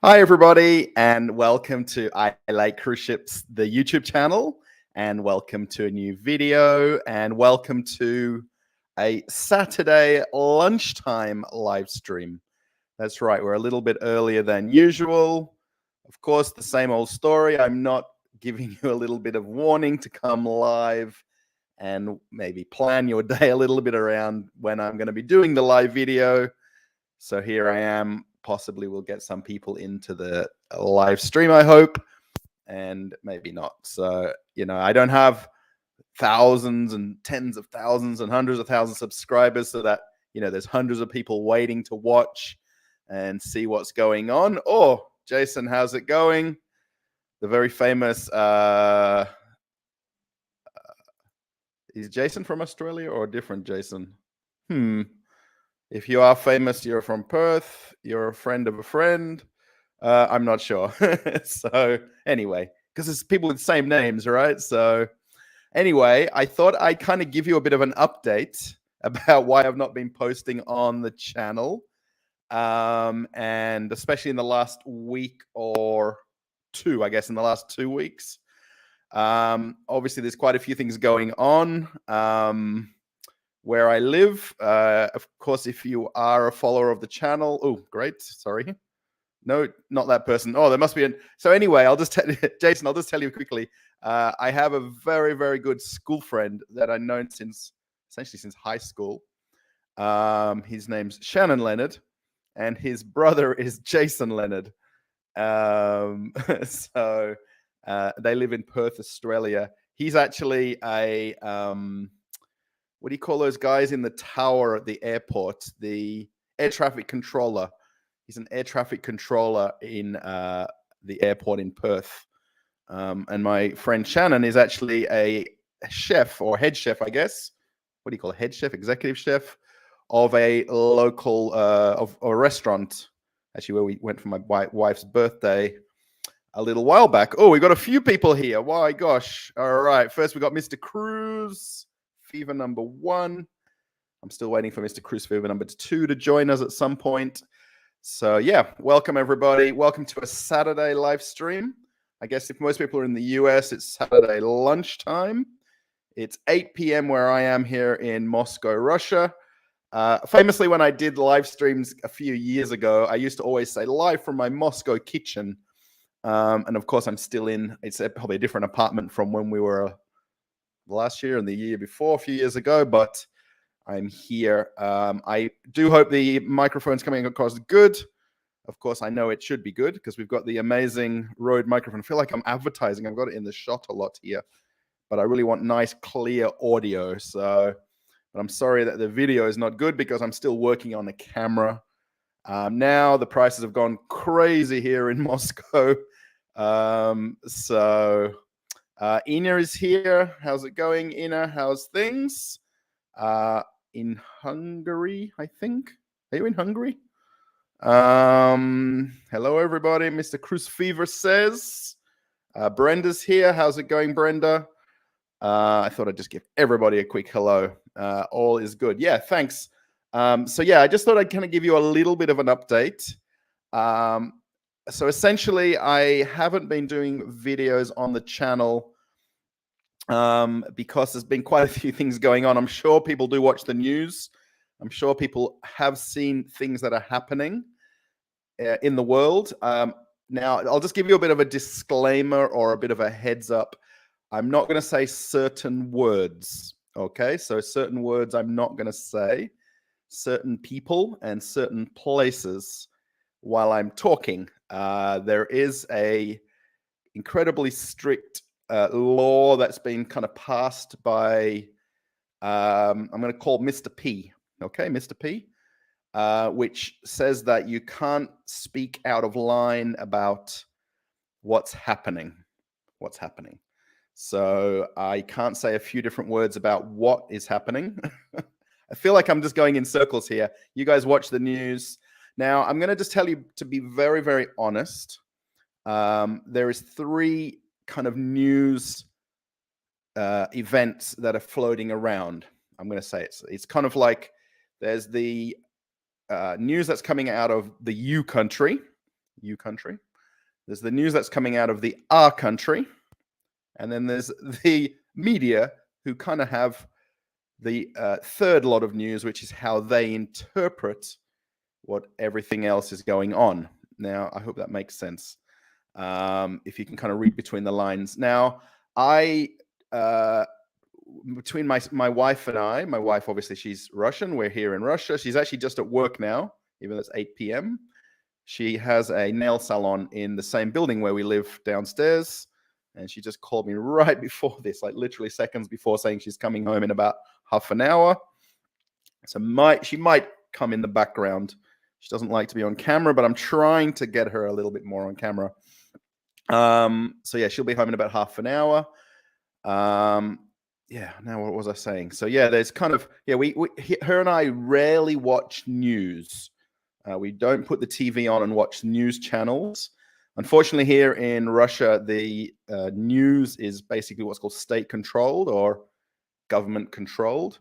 Hi, everybody, and welcome to I Like Cruise Ships, the YouTube channel, and welcome to a new video, and welcome to a Saturday lunchtime live stream. That's right, we're a little bit earlier than usual. Of course, the same old story. I'm not giving you a little bit of warning to come live and maybe plan your day a little bit around when I'm going to be doing the live video. So here I am. Possibly we'll get some people into the live stream, I hope, and maybe not. So, I don't have thousands and tens of thousands and hundreds of thousands of subscribers so that, there's hundreds of people waiting to watch and see what's going on. Oh, Jason, how's it going? The very famous, is Jason from Australia or a different Jason? If you are famous, you're from Perth, you're a friend of a friend. I'm not sure. So anyway, because it's people with the same names, right? So anyway, I thought I'd kind of give you a bit of an update about why I've not been posting on the channel. And especially in the last week or two, I guess in the last 2 weeks. Obviously, there's quite a few things going on. Where I live. Of course, if you are a follower of the channel, oh, great. Sorry. No, not that person. Oh, there must be so anyway, I'll just tell you, Jason, I'll just tell you quickly. I have a very, very good school friend that I've known essentially since high school. His name's Shannon Leonard, and his brother is Jason Leonard. So they live in Perth, Australia. He's actually a what do you call those guys in the tower at the airport? The air traffic controller. He's an air traffic controller in the airport in Perth. And my friend Shannon is actually a chef or head chef, I guess. What do you call it? Head chef, executive chef of a local of a restaurant, actually, where we went for my wife's birthday a little while back. Oh, we got a few people here. My gosh. All right. First, we got Mr. Cruz. Fever number 1. I'm still waiting for Mr. Cruz Fever number 2 to join us at some point. So yeah, welcome everybody. Welcome to a Saturday live stream. I guess if most people are in the US, it's Saturday lunchtime. It's 8 p.m. where I am here in Moscow, Russia. Famously, when I did live streams a few years ago, I used to always say live from my Moscow kitchen. And of course, I'm still in, it's probably a different apartment from when we were last year and the year before, a few years ago, but I'm here. I do hope the microphone's coming across good. Of course, I know it should be good because we've got the amazing Rode microphone. I feel like I'm advertising. I've got it in the shot a lot here, but I really want nice, clear audio. So, but I'm sorry that the video is not good because I'm still working on the camera. Now the prices have gone crazy here in Moscow. Ina is here. How's it going, Ina? How's things? In Hungary, I think. Are you in Hungary? Hello, everybody. Mr. Cruz Fever says. Brenda's here. How's it going, Brenda? I thought I'd just give everybody a quick hello. All is good. Yeah, thanks. So yeah, I just thought I'd kind of give you a little bit of an update. So essentially, I haven't been doing videos on the channel because there's been quite a few things going on. I'm sure people do watch the news. I'm sure people have seen things that are happening in the world. Now, I'll just give you a bit of a disclaimer or a bit of a heads up. I'm not going to say certain words, okay? So certain words I'm not going to say. Certain people and certain places while I'm talking. There is a incredibly strict law that's been kind of passed by, I'm going to call Mr. P, okay, Mr. P, which says that you can't speak out of line about what's happening. So I can't say a few different words about what is happening. I feel like I'm just going in circles here. You guys watch the news. Now, I'm going to just tell you, to be very, very honest, there is 3 kind of news events that are floating around. I'm going to say it's kind of like there's the news that's coming out of the U country, U country. There's the news that's coming out of the R country. And then there's the media, who kind of have the third lot of news, which is how they interpret what everything else is going on. Now, I hope that makes sense. If you can kind of read between the lines. Now, between my wife and I, my wife, obviously, she's Russian. We're here in Russia. She's actually just at work now, even though it's 8 p.m. She has a nail salon in the same building where we live downstairs. And she just called me right before this, like literally seconds before, saying she's coming home in about half an hour. So she might come in the background. She doesn't like to be on camera, but I'm trying to get her a little bit more on camera. So yeah, she'll be home in about half an hour. Yeah, now what was I saying? So yeah, there's kind of, yeah, her and I rarely watch news. We don't put the TV on and watch news channels. Unfortunately, here in Russia, the news is basically what's called state-controlled or government-controlled.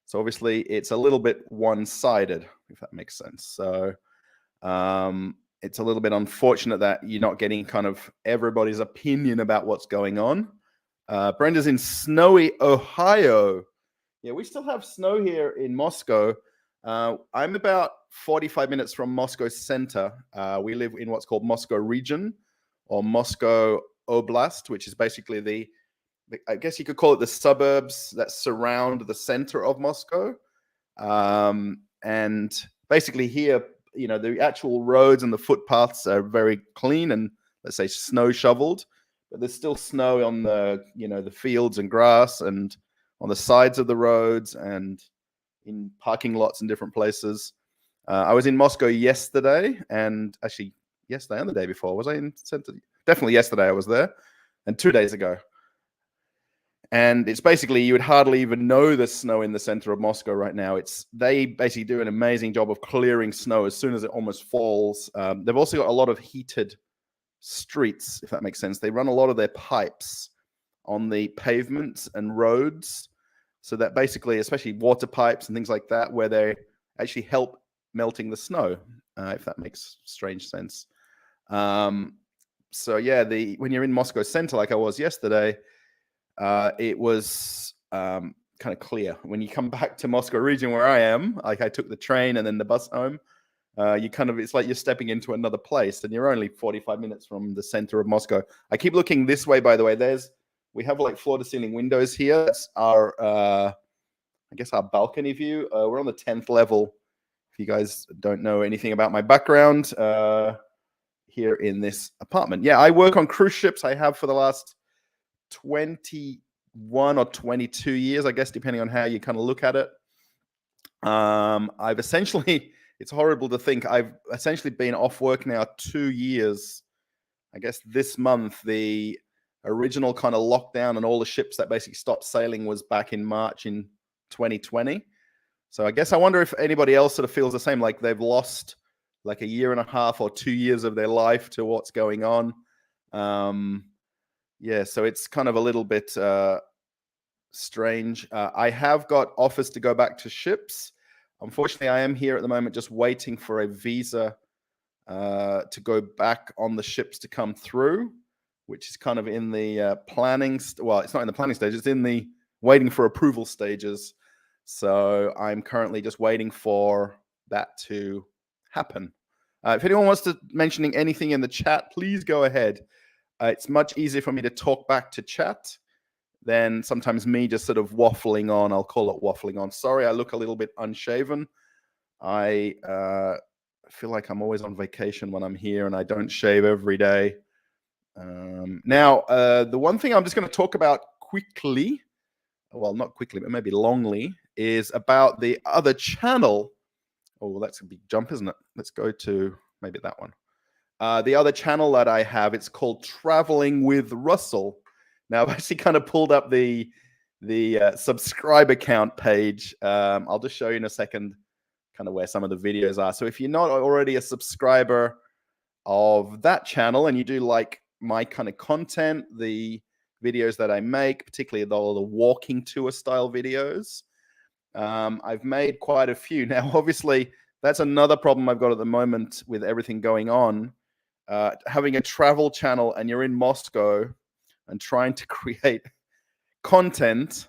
So obviously, it's a little bit one-sided, if that makes sense. So it's a little bit unfortunate that you're not getting kind of everybody's opinion about what's going on. Brenda's in snowy Ohio. Yeah, we still have snow here in Moscow. I'm about 45 minutes from Moscow center. We live in what's called Moscow region or Moscow Oblast, which is basically I guess you could call it the suburbs that surround the center of Moscow. And basically here, the actual roads and the footpaths are very clean and, let's say, snow shoveled. But there's still snow on the fields and grass and on the sides of the roads and in parking lots in different places. I was in Moscow yesterday, and actually yesterday and the day before. Was I in center? Definitely yesterday I was there, and 2 days ago. And it's basically, you would hardly even know the snow in the center of Moscow right now. They basically do an amazing job of clearing snow as soon as it almost falls. They've also got a lot of heated streets, if that makes sense. They run a lot of their pipes on the pavements and roads, so that basically, especially water pipes and things like that, where they actually help melting the snow, if that makes strange sense. So yeah, when you're in Moscow center, like I was yesterday, it was kind of clear. When you come back to Moscow region where I am, like I took the train and then the bus home, it's like you're stepping into another place, and you're only 45 minutes from the center of Moscow. I keep looking this way, by the way. We have like floor to ceiling windows here. That's our, I guess, our balcony view. We're on the 10th level. If you guys don't know anything about my background, here in this apartment. Yeah, I work on cruise ships. I have for the last 21 or 22 years, I guess, depending on how you kind of look at it. I've essentially, it's horrible to think, I've essentially been off work now 2 years. I guess this month, the original kind of lockdown and all the ships that basically stopped sailing was back in March in 2020. So I guess I wonder if anybody else sort of feels the same, like they've lost like a year and a half or 2 years of their life to what's going on. Yeah, so it's kind of a little bit strange. I have got offers to go back to ships. Unfortunately, I am here at the moment just waiting for a visa to go back on the ships to come through, which is kind of in the planning. Well, it's not in the planning stage. It's in the waiting for approval stages. So I'm currently just waiting for that to happen. If anyone wants to mentioning anything in the chat, please go ahead. It's much easier for me to talk back to chat than sometimes me just sort of waffling on. I'll call it waffling on. Sorry, I look a little bit unshaven. I feel like I'm always on vacation when I'm here, and I don't shave every day. Now, the one thing I'm just going to talk about quickly, well, not quickly, but maybe longly, is about the other channel. Oh, that's a big jump, isn't it? Let's go to maybe that one. The other channel that I have, it's called Traveling with Russell. Now, I've actually kind of pulled up the subscriber count page. I'll just show you in a second kind of where some of the videos are. So if you're not already a subscriber of that channel and you do like my kind of content, the videos that I make, particularly the walking tour style videos, I've made quite a few. Now, obviously, that's another problem I've got at the moment with everything going on. having a travel channel and you're in Moscow and trying to create content,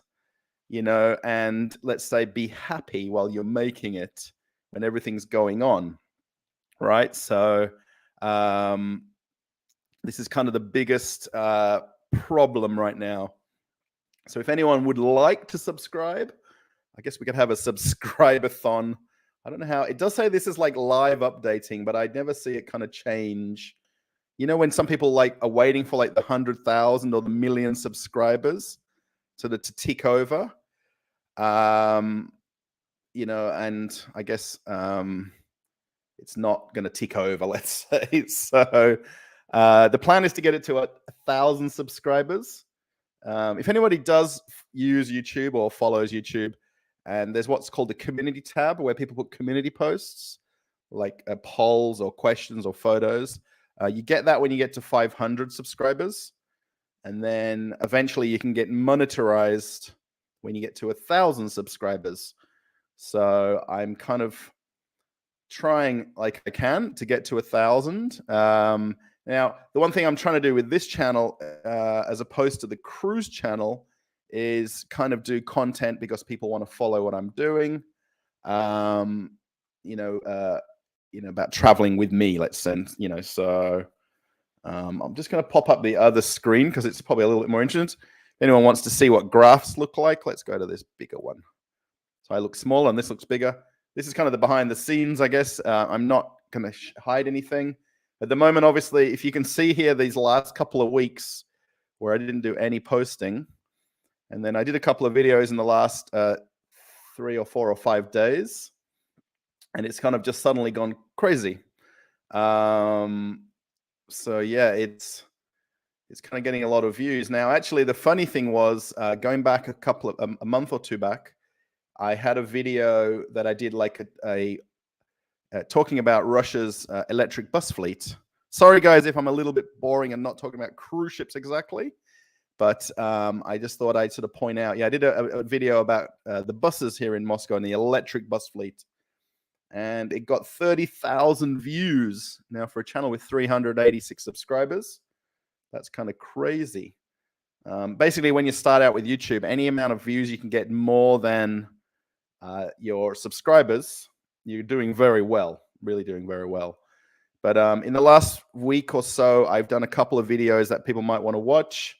you know, and let's say be happy while you're making it when everything's going on, right? So this is kind of the biggest problem right now. So if anyone would like to subscribe, I guess we could have a subscribe-a-thon. I don't know how. It does say this is like live updating, but I never see it kind of change. You know, when some people like are waiting for like the 100,000 or the million subscribers to tick over, you know, and I guess it's not going to tick over, let's say. So the plan is to get it to 1,000 subscribers. If anybody does use YouTube or follows YouTube, and there's what's called the community tab where people put community posts like polls or questions or photos. You get that when you get to 500 subscribers. And then eventually you can get monetized when you get to 1,000 subscribers. So I'm kind of trying like I can to get to 1,000. Now, the one thing I'm trying to do with this channel, as opposed to the cruise channel, is kind of do content because people want to follow what I'm doing. You know, about traveling with me, let's say, you know. So I'm just going to pop up the other screen because it's probably a little bit more interesting. If anyone wants to see what graphs look like, let's go to this bigger one. So I look small and this looks bigger. This is kind of the behind the scenes, I guess. I'm not going to hide anything. At the moment, obviously, if you can see here, these last couple of weeks where I didn't do any posting. And then I did a couple of videos in the last 3 or 4 or 5 days. And it's kind of just suddenly gone crazy. So yeah, it's kind of getting a lot of views. Now, actually, the funny thing was going back a month or two back, I had a video that I did like talking about Russia's electric bus fleet. Sorry, guys, if I'm a little bit boring and not talking about cruise ships exactly, but I just thought I'd sort of point out. Yeah, I did a video about the buses here in Moscow and the electric bus fleet. And it got 30,000 views. Now, for a channel with 386 subscribers, that's kind of crazy. Basically, when you start out with YouTube, any amount of views you can get more than your subscribers, you're doing very well, really doing very well. But in the last week or so, I've done a couple of videos that people might want to watch.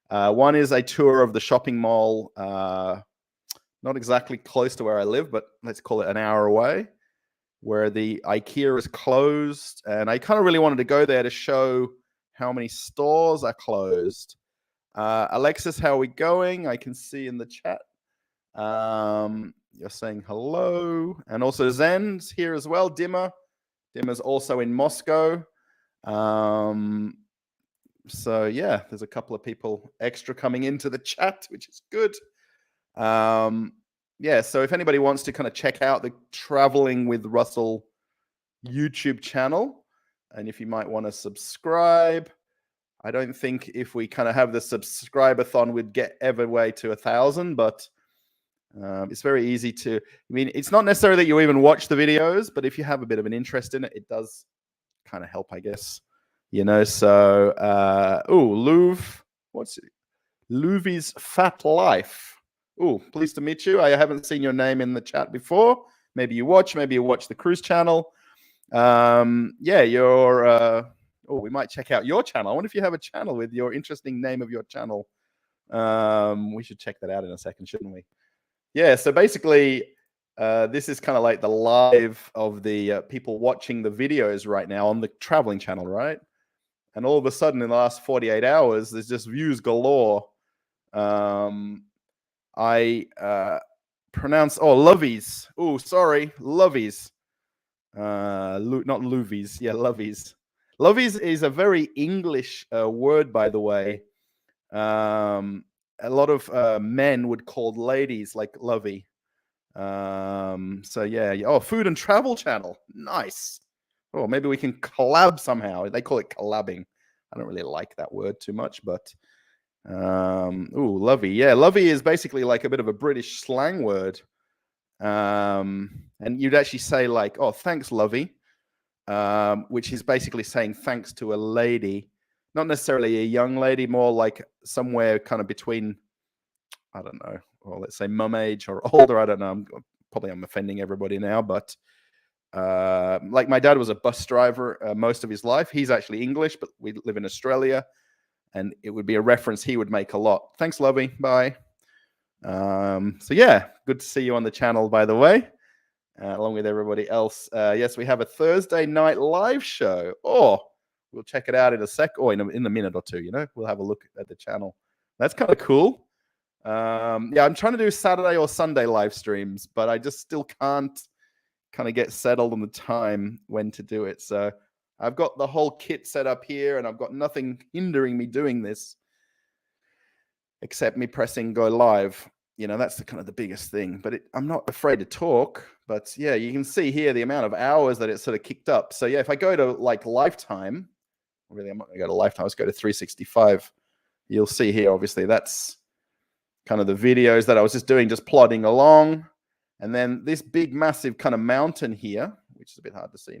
One is a tour of the shopping mall, not exactly close to where I live, but let's call it an hour away, where the IKEA is closed. And I kind of really wanted to go there to show how many stores are closed. Alexis, how are we going? I can see in the chat. You're saying hello. And also Zen's here as well. Dimmer's also in Moscow. So yeah, there's a couple of people extra coming into the chat, which is good. Yeah, so if anybody wants to kind of check out the Traveling with Russell YouTube channel, and if you might want to subscribe, I don't think if we kind of have the subscribe-a-thon, we'd get everywhere to 1,000, but it's very easy to, I mean, it's not necessarily that you even watch the videos, but if you have a bit of an interest in it, it does kind of help, I guess, you know. So, Luffys Fat Life. Oh, pleased to meet you. I haven't seen your name in the chat before. Maybe you watch the cruise channel. Yeah, we might check out your channel. I wonder if you have a channel with your interesting name of your channel. We should check that out in a second, shouldn't we? Yeah, so basically, this is kind of like the live of the people watching the videos right now on the traveling channel, right? And all of a sudden, in the last 48 hours, there's just views galore. I pronounce Luffys. Oh, sorry, Luffys. Not Luffys. Yeah, Luffys. Luffys is a very English word, by the way. A lot of men would call ladies like lovey. So yeah. Oh, food and travel channel. Nice. Oh, maybe we can collab somehow. They call it collabing. I don't really like that word too much, but lovey. Yeah, lovey is basically like a bit of a British slang word. And you'd actually say like, oh, thanks, lovey. which is basically saying thanks to a lady, not necessarily a young lady, more like somewhere kind of between, I don't know, or let's say mum age or older. I don't know. I'm offending everybody now, but like my dad was a bus driver most of his life. He's actually English, but we live in Australia, and it would be a reference he would make a lot. Thanks, Lovey. Bye. So yeah, good to see you on the channel, by the way, along with everybody else. Yes, we have a Thursday night live show. Oh, we'll check it out in a sec, or in a minute or two. You know, we'll have a look at the channel. That's kind of cool. Yeah, I'm trying to do Saturday or Sunday live streams, but I just still can't kind of get settled on the time when to do it. So I've got the whole kit set up here, and I've got nothing hindering me doing this except me pressing go live. You know, that's the kind of the biggest thing. But I'm not afraid to talk. But yeah, you can see here the amount of hours that it's sort of kicked up. So yeah, if I go to like lifetime, really, I'm not going to go to lifetime. Let's go to 365. You'll see here, obviously, that's kind of the videos that I was just doing, just plodding along. And then this big, massive kind of mountain here, which is a bit hard to see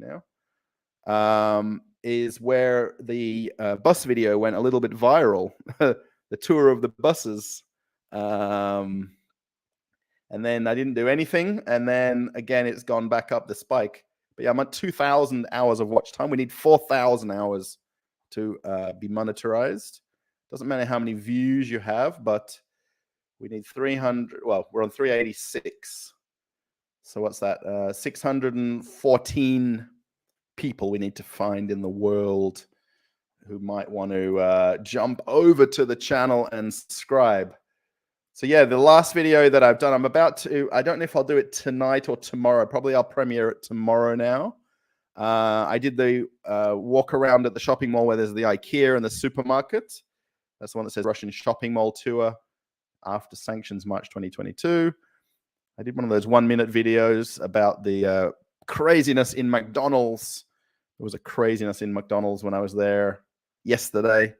now, is where the bus video went a little bit viral. The tour of the buses. And then I didn't do anything. And then again, it's gone back up the spike. But yeah, I'm at 2,000 hours of watch time. We need 4,000 hours to be monetized. Doesn't matter how many views you have, but we need 300. Well, we're on 386. So what's that? 614 people we need to find in the world who might want to jump over to the channel and subscribe. So yeah, the last video that I've done, I'm about to, I don't know if I'll do it tonight or tomorrow. Probably I'll premiere it tomorrow now. I did the walk around at the shopping mall where there's the IKEA and the supermarket. That's the one that says Russian shopping mall tour after sanctions March 2022. I did one of those 1-minute videos about the craziness in McDonald's. There was a craziness in McDonald's when I was there yesterday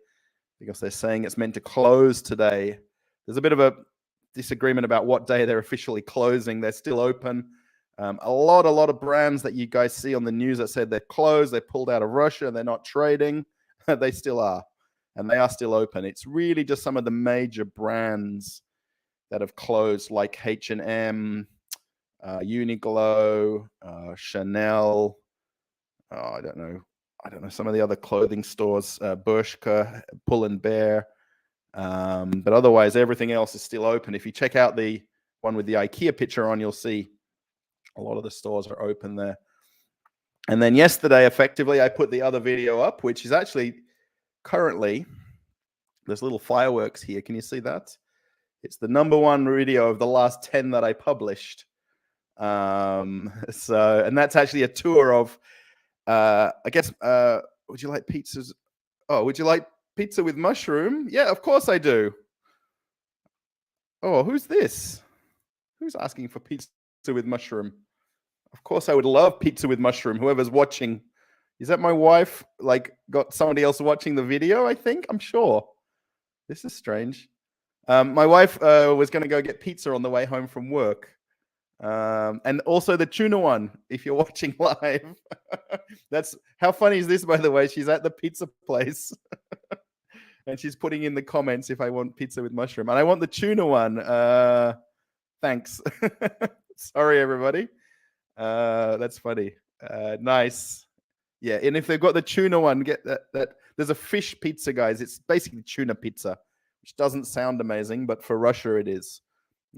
because they're saying it's meant to close today. There's a bit of a disagreement about what day they're officially closing. They're still open. A lot of brands that you guys see on the news that said they're closed, they pulled out of Russia, they're not trading, they still are. And they are still open. It's really just some of the major brands that have closed, like H&M, Uniqlo, Chanel. I don't know, some of the other clothing stores, Bershka, Pull and Bear. But otherwise, everything else is still open. If you check out the one with the IKEA picture on, you'll see a lot of the stores are open there. And then yesterday, effectively, I put the other video up, which is actually currently, there's little fireworks here. Can you see that? It's the #1 video of the last 10 that I published. And that's actually a tour of, I guess, would you like pizzas? Oh, would you like pizza with mushroom? Yeah, of course I do. Oh, who's this? Who's asking for pizza with mushroom? Of course I would love pizza with mushroom. Whoever's watching. Is that my wife? Like, got somebody else watching the video, I think? I'm sure. This is strange. My wife was going to go get pizza on the way home from work. And also the tuna one, if you're watching live. That's how funny is this, by the way? She's at the pizza place. And she's putting in the comments if I want pizza with mushroom. And I want the tuna one. Thanks. Sorry, everybody. That's funny. Nice. Yeah, and if they've got the tuna one, get that. There's a fish pizza, guys. It's basically tuna pizza, which doesn't sound amazing, but for Russia it is.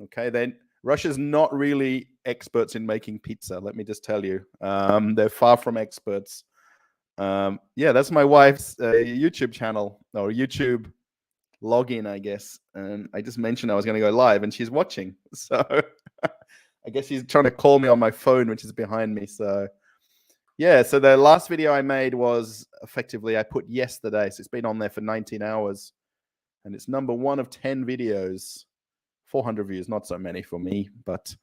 Okay, then Russia's not really experts in making pizza. Let me just tell you, they're far from experts. Yeah, that's my wife's YouTube channel or YouTube login, I guess. And I just mentioned I was going to go live, and she's watching. So I guess she's trying to call me on my phone, which is behind me. So yeah, so the last video I made was effectively I put yesterday. So it's been on there for 19 hours. And it's #1 of 10 videos. 400 views, not so many for me, but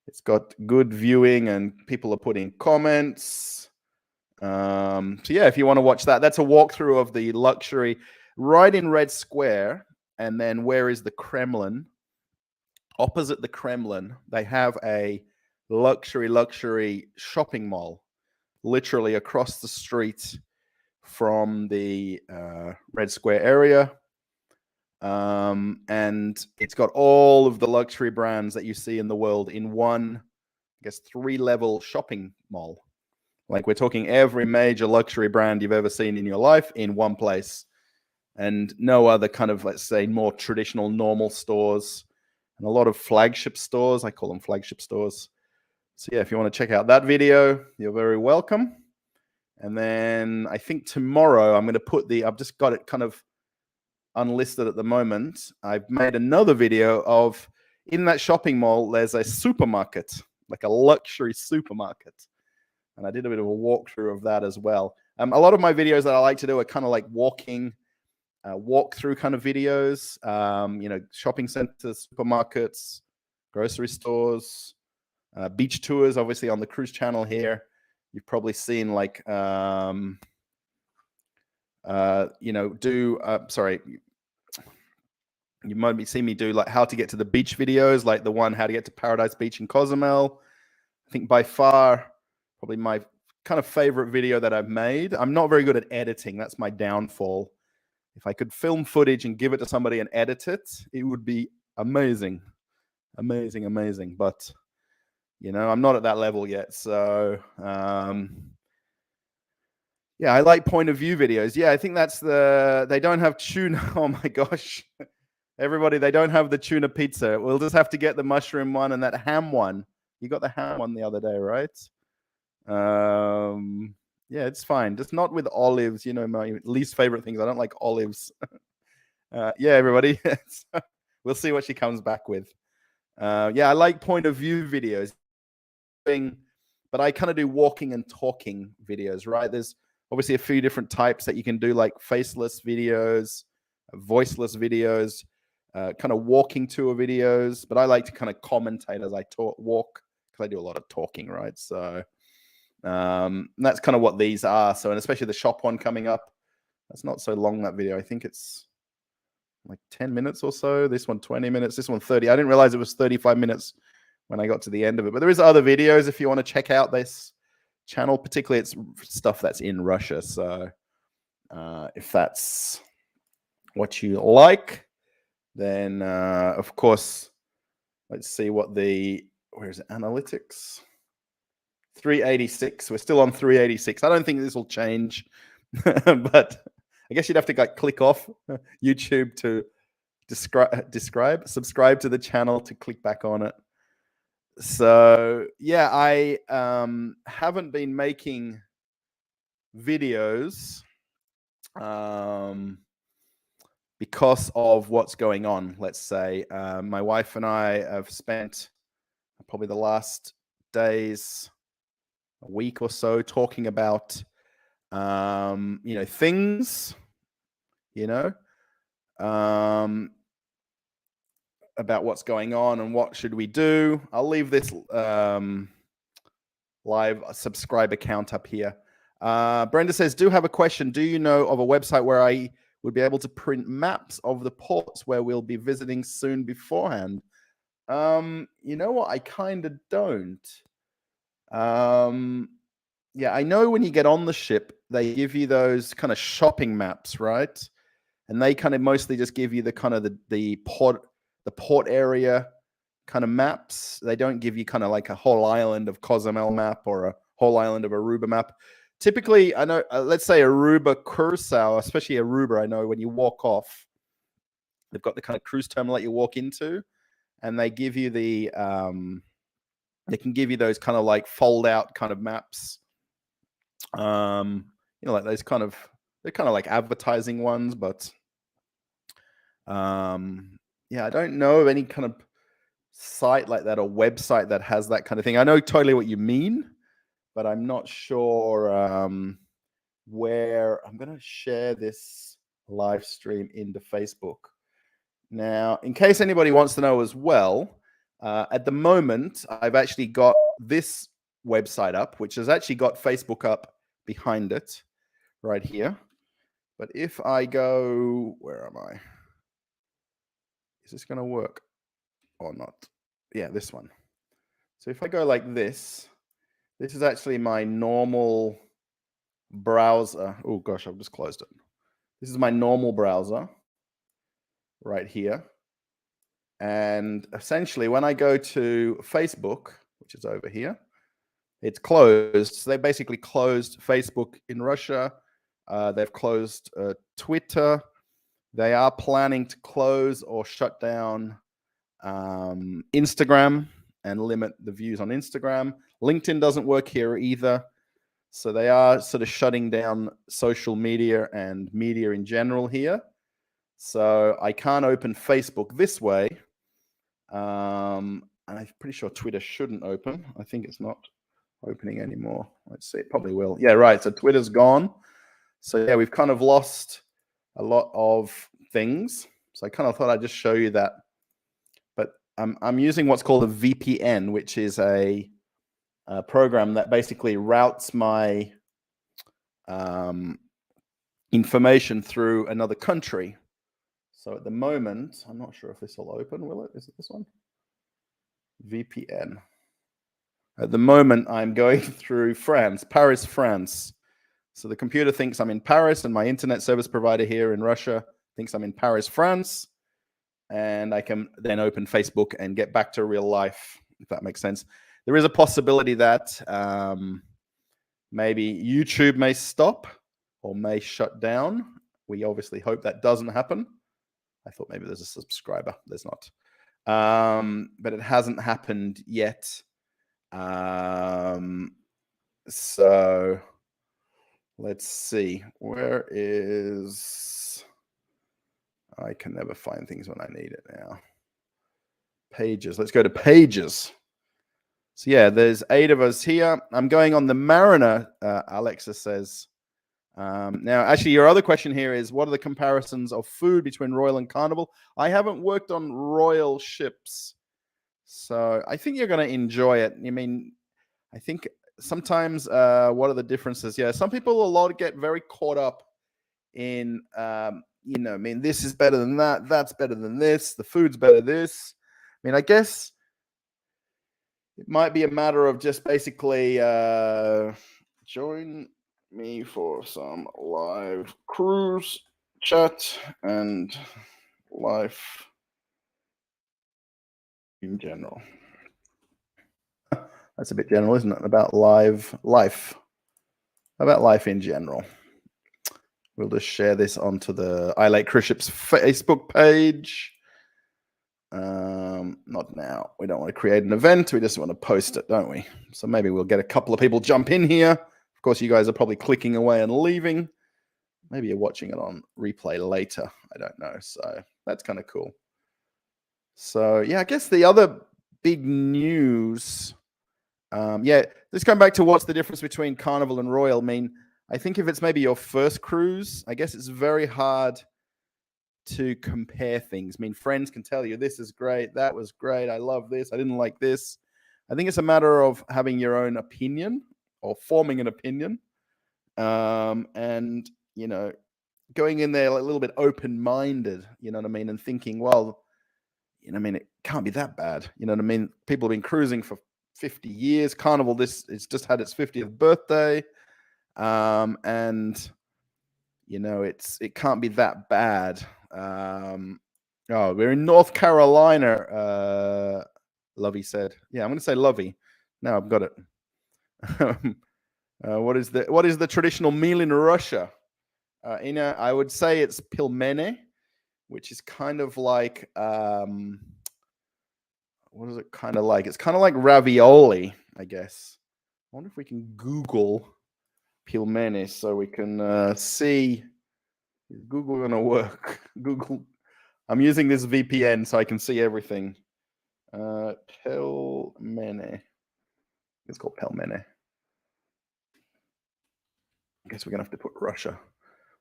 it's got good viewing and people are putting comments. So yeah, if you want to watch that, that's a walkthrough of the luxury right in Red Square. And then where is the Kremlin? Opposite the Kremlin, they have a luxury shopping mall. literally across the street from the Red Square area. And it's got all of the luxury brands that you see in the world in one, I guess, 3-level shopping mall. Like, we're talking every major luxury brand you've ever seen in your life in one place, and no other kind of, let's say, more traditional normal stores, and a lot of flagship stores. I call them flagship stores. So yeah, if you want to check out that video, you're very welcome. And then I think tomorrow I'm going to put I've just got it kind of unlisted at the moment. I've made another video of, in that shopping mall, there's a supermarket, like a luxury supermarket. And I did a bit of a walkthrough of that as well. A lot of my videos that I like to do are kind of like walkthrough kind of videos, shopping centers, supermarkets, grocery stores, beach tours, obviously on the cruise channel here. You've probably seen like, you might be seeing me do like how to get to the beach videos, like the one, how to get to Paradise Beach in Cozumel. I think by far, probably my kind of favorite video that I've made. I'm not very good at editing. That's my downfall. If I could film footage and give it to somebody and edit it, it would be amazing. Amazing, amazing. But, I'm not at that level yet. So, yeah, I like point of view videos. Yeah, I think that's they don't have tuna. Oh my gosh. Everybody, they don't have the tuna pizza. We'll just have to get the mushroom one and that ham one. You got the ham one the other day, right? Yeah, it's fine. Just not with olives. My least favorite things. I don't like olives. Yeah, everybody. We'll see what she comes back with. Yeah, I like point of view videos. But I kind of do walking and talking videos, right? There's obviously a few different types that you can do, like faceless videos, voiceless videos, kind of walking tour videos. But I like to kind of commentate as I walk, because I do a lot of talking, right? So that's kind of what these are. So, and especially the shop one coming up, that's not so long, that video. I think it's like 10 minutes or so. This one 20 minutes, this one 30. I didn't realize it was 35 minutes when I got to the end of it. But there is other videos if you want to check out this channel. Particularly, it's stuff that's in Russia. So if that's what you like, then of course, let's see what where is it? Analytics. 386. We're still on 386. I don't think this will change, but I guess you'd have to click off YouTube to subscribe to the channel to click back on it. So yeah, I haven't been making videos because of what's going on. Let's say my wife and I have spent probably the last days, a week or so, talking about things, about what's going on and what should we do. I'll leave this live subscriber count up here. Brenda says, do have a question. Do you know of a website where I would be able to print maps of the ports where we'll be visiting soon beforehand? You know what? I kind of don't. Yeah, I know when you get on the ship, they give you those kind of shopping maps, right? And they kind of mostly just give you the kind of the port area kind of maps. They don't give you kind of like a whole island of Cozumel map or a whole island of Aruba map. Typically, I know, let's say Aruba, Curacao, especially Aruba, I know when you walk off, they've got the kind of cruise terminal that you walk into, and they give you they can give you those kind of like fold out kind of maps. Like those kind of, they're kind of like advertising ones, but yeah, I don't know of any kind of site like that or website that has that kind of thing. I know totally what you mean, but I'm not sure where. I'm going to share this live stream into Facebook. Now, in case anybody wants to know as well, at the moment, I've actually got this website up, which has actually got Facebook up behind it right here. But if I go, where am I? Is this going to work or not? Yeah, this one. So if I go like this, This is actually my normal browser. Oh gosh, I've just closed it. This is my normal browser right here. And essentially, when I go to Facebook, which is over here, it's closed. So they basically closed Facebook in Russia. They've closed Twitter. They are planning to close or shut down Instagram and limit the views on Instagram. LinkedIn doesn't work here either. So they are sort of shutting down social media and media in general here. So I can't open Facebook this way. And I'm pretty sure Twitter shouldn't open. I think it's not opening anymore. Let's see, it probably will. Yeah, right. So Twitter's gone. So yeah, we've kind of lost a lot of things. So I kind of thought I'd just show you that. But I'm using what's called a VPN, which is a program that basically routes my information through another country. So at the moment, I'm not sure if this will open, will it? Is it this one? VPN. At the moment, I'm going through France, Paris, France. So the computer thinks I'm in Paris, and my internet service provider here in Russia thinks I'm in Paris, France. And I can then open Facebook and get back to real life, if that makes sense. There is a possibility that maybe YouTube may stop or may shut down. We obviously hope that doesn't happen. I thought maybe there's a subscriber. There's not. But it hasn't happened yet. So let's see. Where is... I can never find things when I need it now. Pages. Let's go to Pages. So yeah, there's 8 of us here. I'm going on the Mariner, Alexa says. Now, actually, your other question here is, what are the comparisons of food between Royal and Carnival? I haven't worked on Royal ships, so I think you're going to enjoy it. I mean, I think sometimes, what are the differences? Yeah, some people get very caught up in, I mean, this is better than that, that's better than this, the food's better this. I mean, I guess it might be a matter of just basically join me for some live cruise chat and life in general. That's a bit general, isn't it? About life. About life in general. We'll just share this onto the I Like Cruise Ships Facebook page. Not now. We don't want to create an event. We just want to post it, don't we? So maybe we'll get a couple of people jump in here. Of course, you guys are probably clicking away and leaving. Maybe you're watching it on replay later. I don't know. So that's kind of cool. So yeah, I guess the other big news. Yeah, let's come back to what's the difference between Carnival and Royal. I mean, I think if it's maybe your first cruise, I guess it's very hard to compare things. I mean, friends can tell you this is great, that was great, I love this, I didn't like this. I think it's a matter of having your own opinion or forming an opinion, and going in there a little bit open-minded, you know what I mean, and thinking, well, I mean, it can't be that bad, you know what I mean. People have been cruising for 50 years. Carnival, it's just had its 50th birthday, and it can't be that bad. We're in North Carolina, Lovey said. Yeah, I'm going to say Lovey. Now I've got it. What is the traditional meal in Russia? I would say it's pilmeni, which is kind of like, what is it kind of like? It's kind of like ravioli, I guess. I wonder if we can Google pilmeni so we can see. Is Google going to work? Google. I'm using this VPN so I can see everything. Pelmeni. It's called pelmeni. I guess we're going to have to put Russia.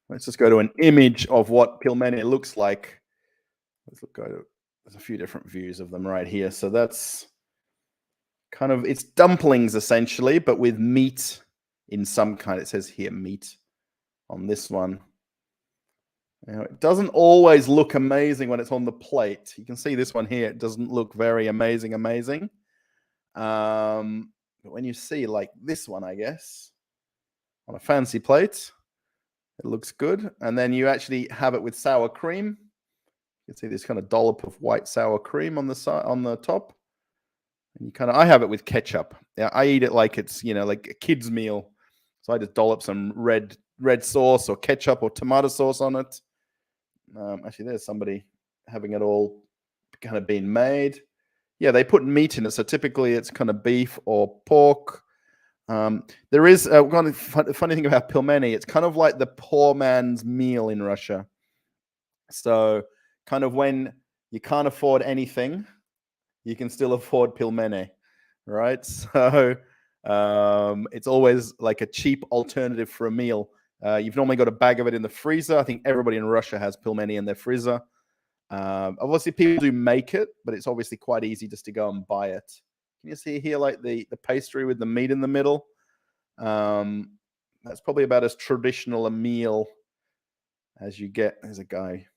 Let's just go to an image of what pilmeni looks like. There's a few different views of them right here. So that's kind of, it's dumplings essentially, but with meat in some kind. It says here meat on this one. It doesn't always look amazing when it's on the plate. You can see this one here. It doesn't look very amazing. But But when you see like this one, I guess, on a fancy plate, it looks good. And then you actually have it with sour cream. You can see this kind of dollop of white sour cream on the side, on the top. And you kind of, I have it with ketchup. Yeah, I eat it like it's, you know, like a kid's meal. So I just dollop some red sauce or ketchup or tomato sauce on it. Actually, there's somebody having it all kind of being made. Yeah, they put meat in it. So typically it's kind of beef or pork. There is a kind of funny thing about pilmeni. It's kind of like the poor man's meal in Russia. So kind of when you can't afford anything, you can still afford pilmeni, right? So it's always like a cheap alternative for a meal. You've normally got a bag of it in the freezer. I think everybody in Russia has pilmeni in their freezer. Obviously, people do make it, but it's obviously quite easy just to go and buy it. Can you see here, like the pastry with the meat in the middle? That's probably about as traditional a meal as you get. There's a guy.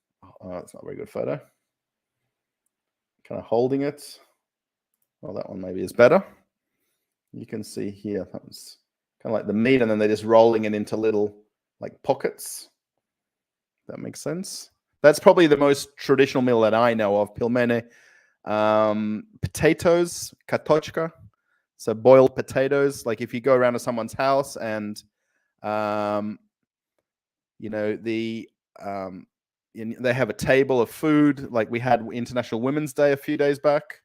Oh, that's not a very good photo. Kind of holding it. Well, that one maybe is better. You can see here, that was kind of like the meat, and then they're just rolling it into little like pockets. That makes sense. That's probably the most traditional meal that I know of, pilmeni. Potatoes, katochka, so boiled potatoes. Like if you go around to someone's house and, you know, they have a table of food. Like we had International Women's Day a few days back,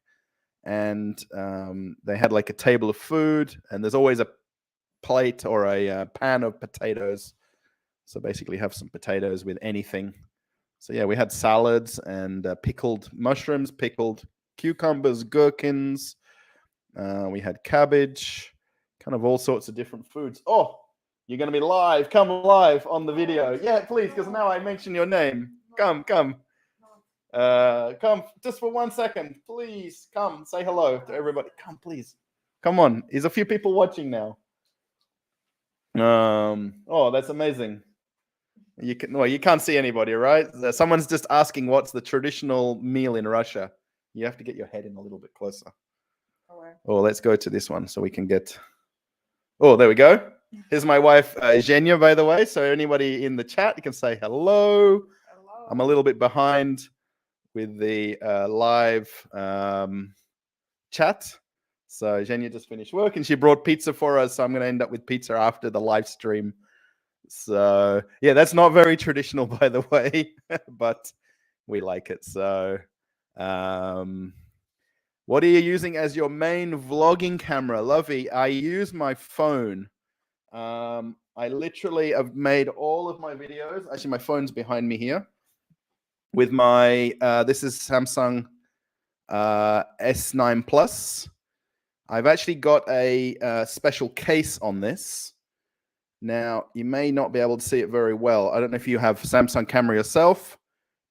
and they had like a table of food, and there's always a plate or a pan of potatoes. So basically have some potatoes with anything. So yeah, we had salads and pickled mushrooms, pickled cucumbers, gherkins. We had cabbage, kind of all sorts of different foods. Oh, you're going to be live. Come live on the video. Yeah, please, because now I mention your name. Come. Come just for 1 second. Please come. Say hello to everybody. Come, please. Come on. There's a few people watching now. Oh, that's amazing. You can't see anybody, right? Someone's just asking what's the traditional meal in Russia. You have to get your head in a little bit closer. Oh, let's go to this one so we can get. Oh, there we go. Here's my wife, Zhenya, by the way. So anybody in the chat, you can say hello. Hello. I'm a little bit behind with the live chat. So Zhenya just finished work and she brought pizza for us. So I'm going to end up with pizza after the live stream. So yeah, that's not very traditional, by the way, but we like it. So what are you using as your main vlogging camera? Lovey, I use my phone. I literally have made all of my videos. Actually, my phone's behind me here with my, this is Samsung S9 Plus. I've actually got a special case on this. Now, you may not be able to see it very well. I don't know if you have Samsung camera yourself,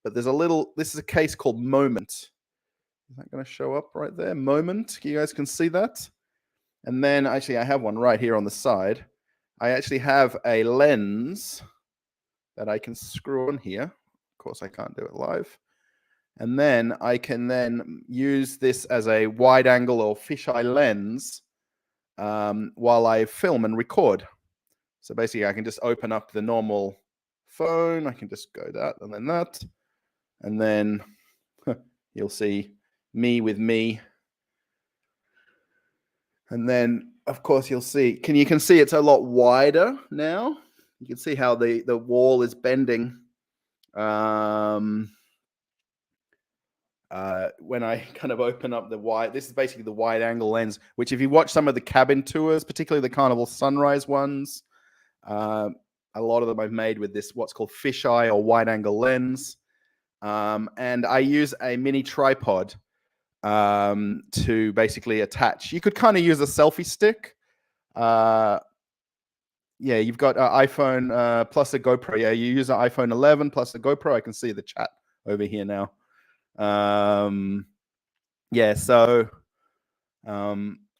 but there's a little, this is a case called Moment. Is that going to show up right there? Moment. You guys can see that. And then actually I have one right here on the side. I actually have a lens that I can screw on here. Of course, I can't do it live. And then I can then use this as a wide angle or fisheye lens while I film and record. So basically, I can just open up the normal phone. I can just go that and then that. And then you'll see me with me. And then, of course, you'll see, you can see it's a lot wider now. You can see how the wall is bending. When I kind of open up the wide, this is basically the wide angle lens, which if you watch some of the cabin tours, particularly the Carnival Sunrise ones, a lot of them I've made with this, what's called fisheye or wide angle lens. And I use a mini tripod to basically attach. You could kind of use a selfie stick. Yeah, you've got an iPhone plus a GoPro. Yeah, you use an iPhone 11 plus a GoPro. I can see the chat over here now. Yeah, so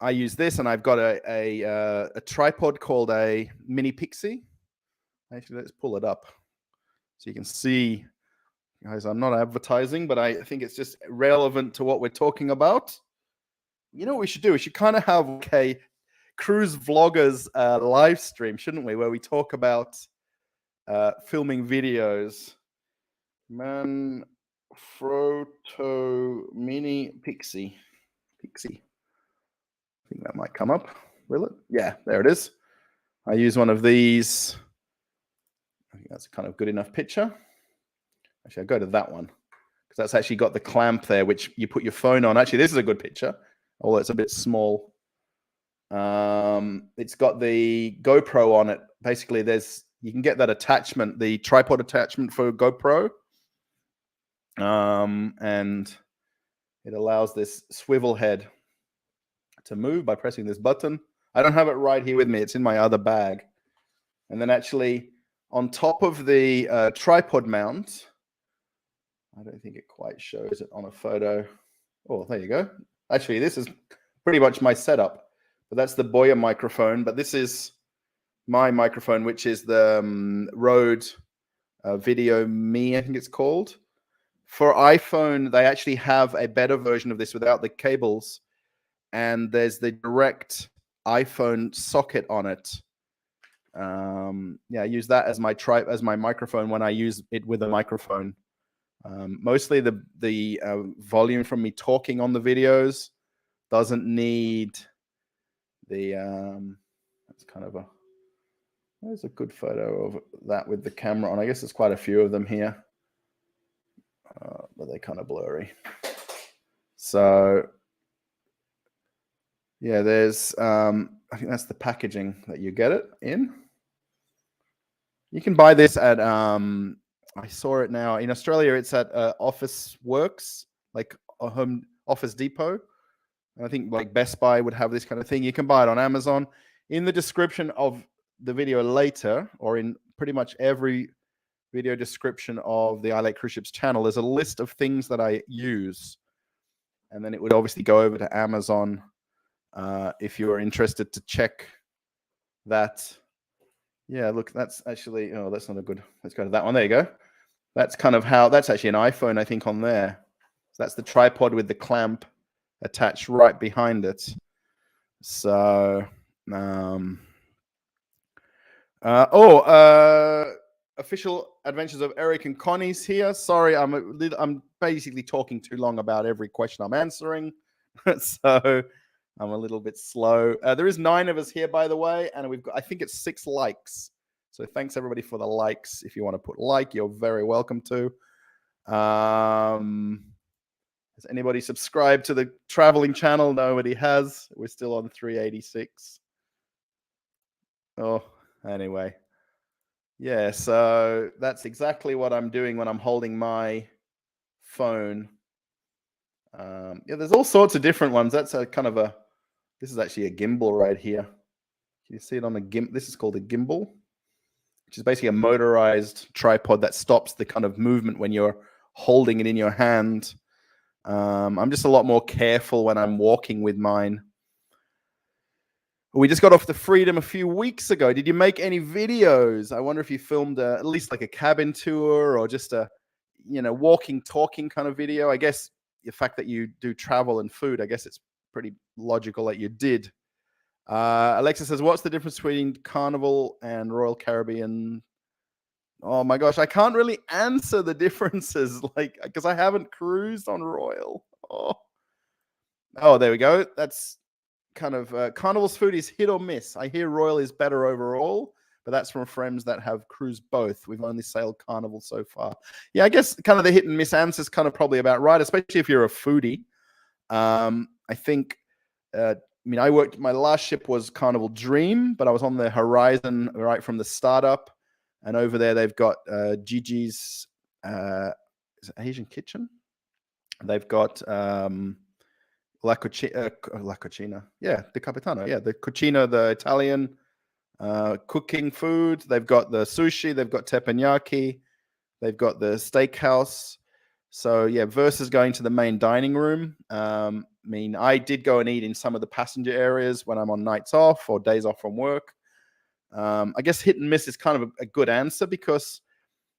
I use this, and I've got a tripod called a Mini Pixie. Actually, let's pull it up so you can see. Guys, I'm not advertising, but I think it's just relevant to what we're talking about. You know what we should do? We should kind of have, okay, cruise vloggers live stream, shouldn't we? Where we talk about filming videos. Manfrotto Mini Pixie. I think that might come up. Will it? Yeah, there it is. I use one of these. I think that's a kind of good enough picture. Actually, I'll go to that one because that's actually got the clamp there, which you put your phone on. Actually, this is a good picture, although it's a bit small. It's got the GoPro on it. Basically, you can get that attachment, the tripod attachment for GoPro. And it allows this swivel head to move by pressing this button. I don't have it right here with me. It's in my other bag. And then actually on top of the tripod mount, I don't think it quite shows it on a photo. Oh, there you go. Actually, this is pretty much my setup. But that's the Boya microphone. But this is my microphone, which is the Rode Video Me, I think it's called. For iPhone, they actually have a better version of this without the cables. And there's the direct iPhone socket on it. Yeah, I use that as my microphone when I use it with a microphone. Mostly the volume from me talking on the videos doesn't need the that's kind of there's a good photo of that with the camera on. I guess there's quite a few of them here, but they're kind of blurry. So yeah, there's I think that's the packaging that you get it in. You can buy this at I saw it now in Australia. It's at Office Works, like a Home Office Depot. And I think like Best Buy would have this kind of thing. You can buy it on Amazon. In the description of the video later, or in pretty much every video description of the I Like Cruise Ships channel, there's a list of things that I use. And then it would obviously go over to Amazon if you are interested to check that. Yeah, look, that's actually, oh, that's not a good, let's go to that one. There you go. That's kind of how, that's actually an iPhone, I think, on there. So that's the tripod with the clamp attached right behind it. So, official adventures of Eric and Connie's here. Sorry, I'm basically talking too long about every question I'm answering. So I'm a little bit slow. There is 9 of us here, by the way, and we've got, I think it's 6 likes. So thanks everybody for the likes. If you want to put like, you're very welcome to. Has anybody subscribed to the traveling channel? Nobody has. We're still on 386. Oh, anyway. Yeah, so that's exactly what I'm doing when I'm holding my phone. Yeah, there's all sorts of different ones. That's a kind of a, this is actually a gimbal right here. Can you see it on the gimbal? This is called a gimbal, which is basically a motorized tripod that stops the kind of movement when you're holding it in your hand. I'm just a lot more careful when I'm walking with mine. We just got off the Freedom a few weeks ago. Did you make any videos? I wonder if you filmed at least like a cabin tour or just a, walking, talking kind of video. I guess the fact that you do travel and food, I guess it's pretty logical that you did. Alexa says, what's the difference between Carnival and Royal Caribbean? Oh my gosh, I can't really answer the differences, like, because I haven't cruised on Royal. Oh, there we go. That's kind of Carnival's food is hit or miss. I hear Royal is better overall, but that's from friends that have cruised both. We've only sailed Carnival so far. Yeah, I guess kind of the hit and miss answer is kind of probably about right, especially if you're a foodie. I think, I worked, my last ship was Carnival Dream, but I was on the Horizon right from the startup. And over there, they've got Gigi's Asian Kitchen. They've got La Cucina. Yeah, the Capitano. Yeah, the Cucina, the Italian cooking food. They've got the sushi. They've got teppanyaki. They've got the steakhouse. So, yeah, versus going to the main dining room. I did go and eat in some of the passenger areas when I'm on nights off or days off from work. I guess hit and miss is kind of a good answer because,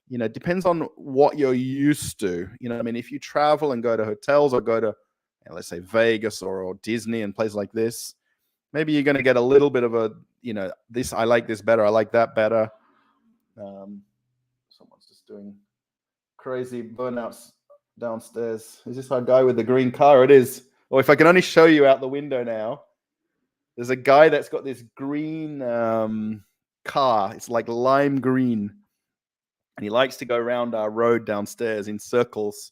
it depends on what you're used to. If you travel and go to hotels or go to, let's say, Vegas or Disney and places like this, maybe you're going to get a little bit of a, this, I like this better, I like that better. Someone's just doing crazy burnouts downstairs. Is this our guy with the green car? It is. Or if I can only show you out the window now, there's a guy that's got this green car. It's like lime green. And he likes to go around our road downstairs in circles.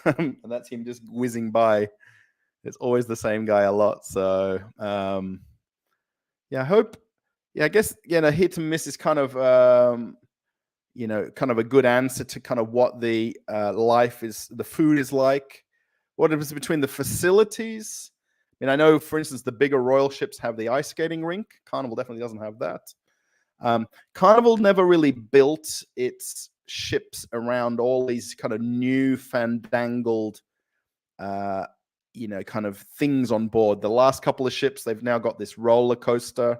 And that's him just whizzing by. It's always the same guy a lot. So, I hope, I guess, hit and miss is kind of, kind of a good answer to kind of what the life is, the food is like. What is between the facilities? I mean, I know, for instance, the bigger royal ships have the ice skating rink. Carnival definitely doesn't have that. Carnival never really built its ships around all these kind of new fandangled, kind of things on board. The last couple of ships, they've now got this roller coaster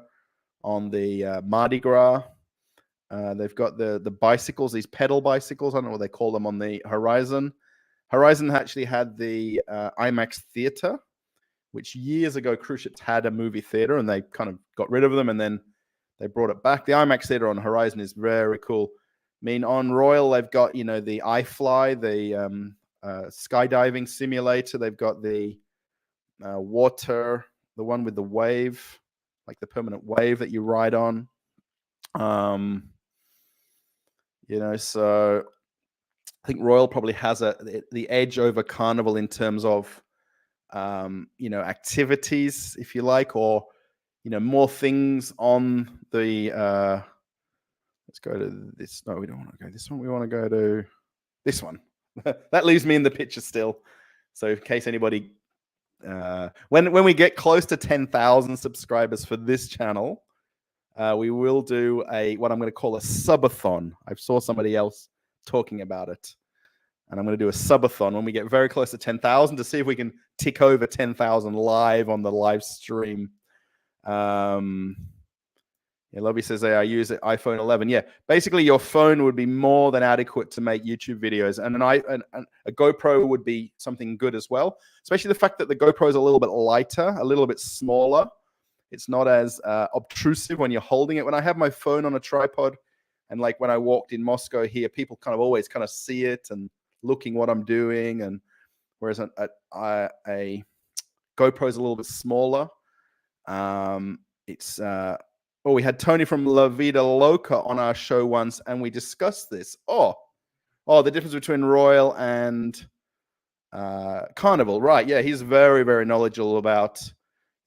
on the Mardi Gras. They've got the bicycles, these pedal bicycles. I don't know what they call them on the Horizon. Horizon actually had the IMAX theater, which years ago cruise ships had a movie theater, and they kind of got rid of them, and then they brought it back. The IMAX theater on Horizon is very cool. I mean, on Royal, they've got, the iFly, the skydiving simulator. They've got the water, the one with the wave, like the permanent wave that you ride on. So I think Royal probably has the edge over Carnival in terms of, activities, if you like, or, more things on the, let's go to this. No, we don't want to go this one. We want to go to this one. That leaves me in the picture still. So in case anybody, when we get close to 10,000 subscribers for this channel, we will do what I'm going to call a subathon. I saw somebody else talking about it. And I'm going to do a subathon when we get very close to 10,000 to see if we can tick over 10,000 live on the live stream. Lobby says I use an iPhone 11. Yeah, basically your phone would be more than adequate to make YouTube videos, and a GoPro would be something good as well. Especially the fact that the GoPro is a little bit lighter, a little bit smaller. It's not as obtrusive when you're holding it. When I have my phone on a tripod, and like when I walked in Moscow here, people kind of always kind of see it and looking what I'm doing, and whereas a GoPro is a little bit smaller. We had Tony from La Vida Loca on our show once, and we discussed this. The difference between Royal and Carnival, right? Yeah, he's very, very knowledgeable about,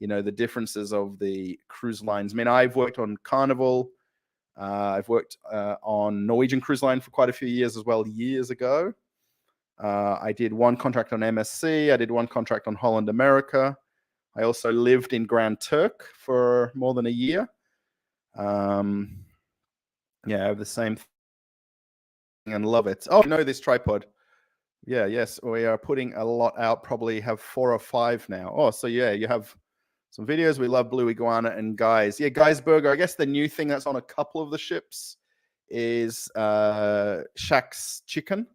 the differences of the cruise lines. I mean, I've worked on Carnival. I've worked on Norwegian Cruise Line for quite a few years as well, years ago. I did one contract on MSC. I did one contract on Holland America. I also lived in Grand Turk for more than a year. I have the same thing and love it. Oh, I know this tripod. Yeah, yes, we are putting a lot out. Probably have 4 or 5 now. Oh, so yeah, you have some videos. We love Blue Iguana and Guys. Yeah, Guys Burger. I guess the new thing that's on a couple of the ships is Shaq's Chicken.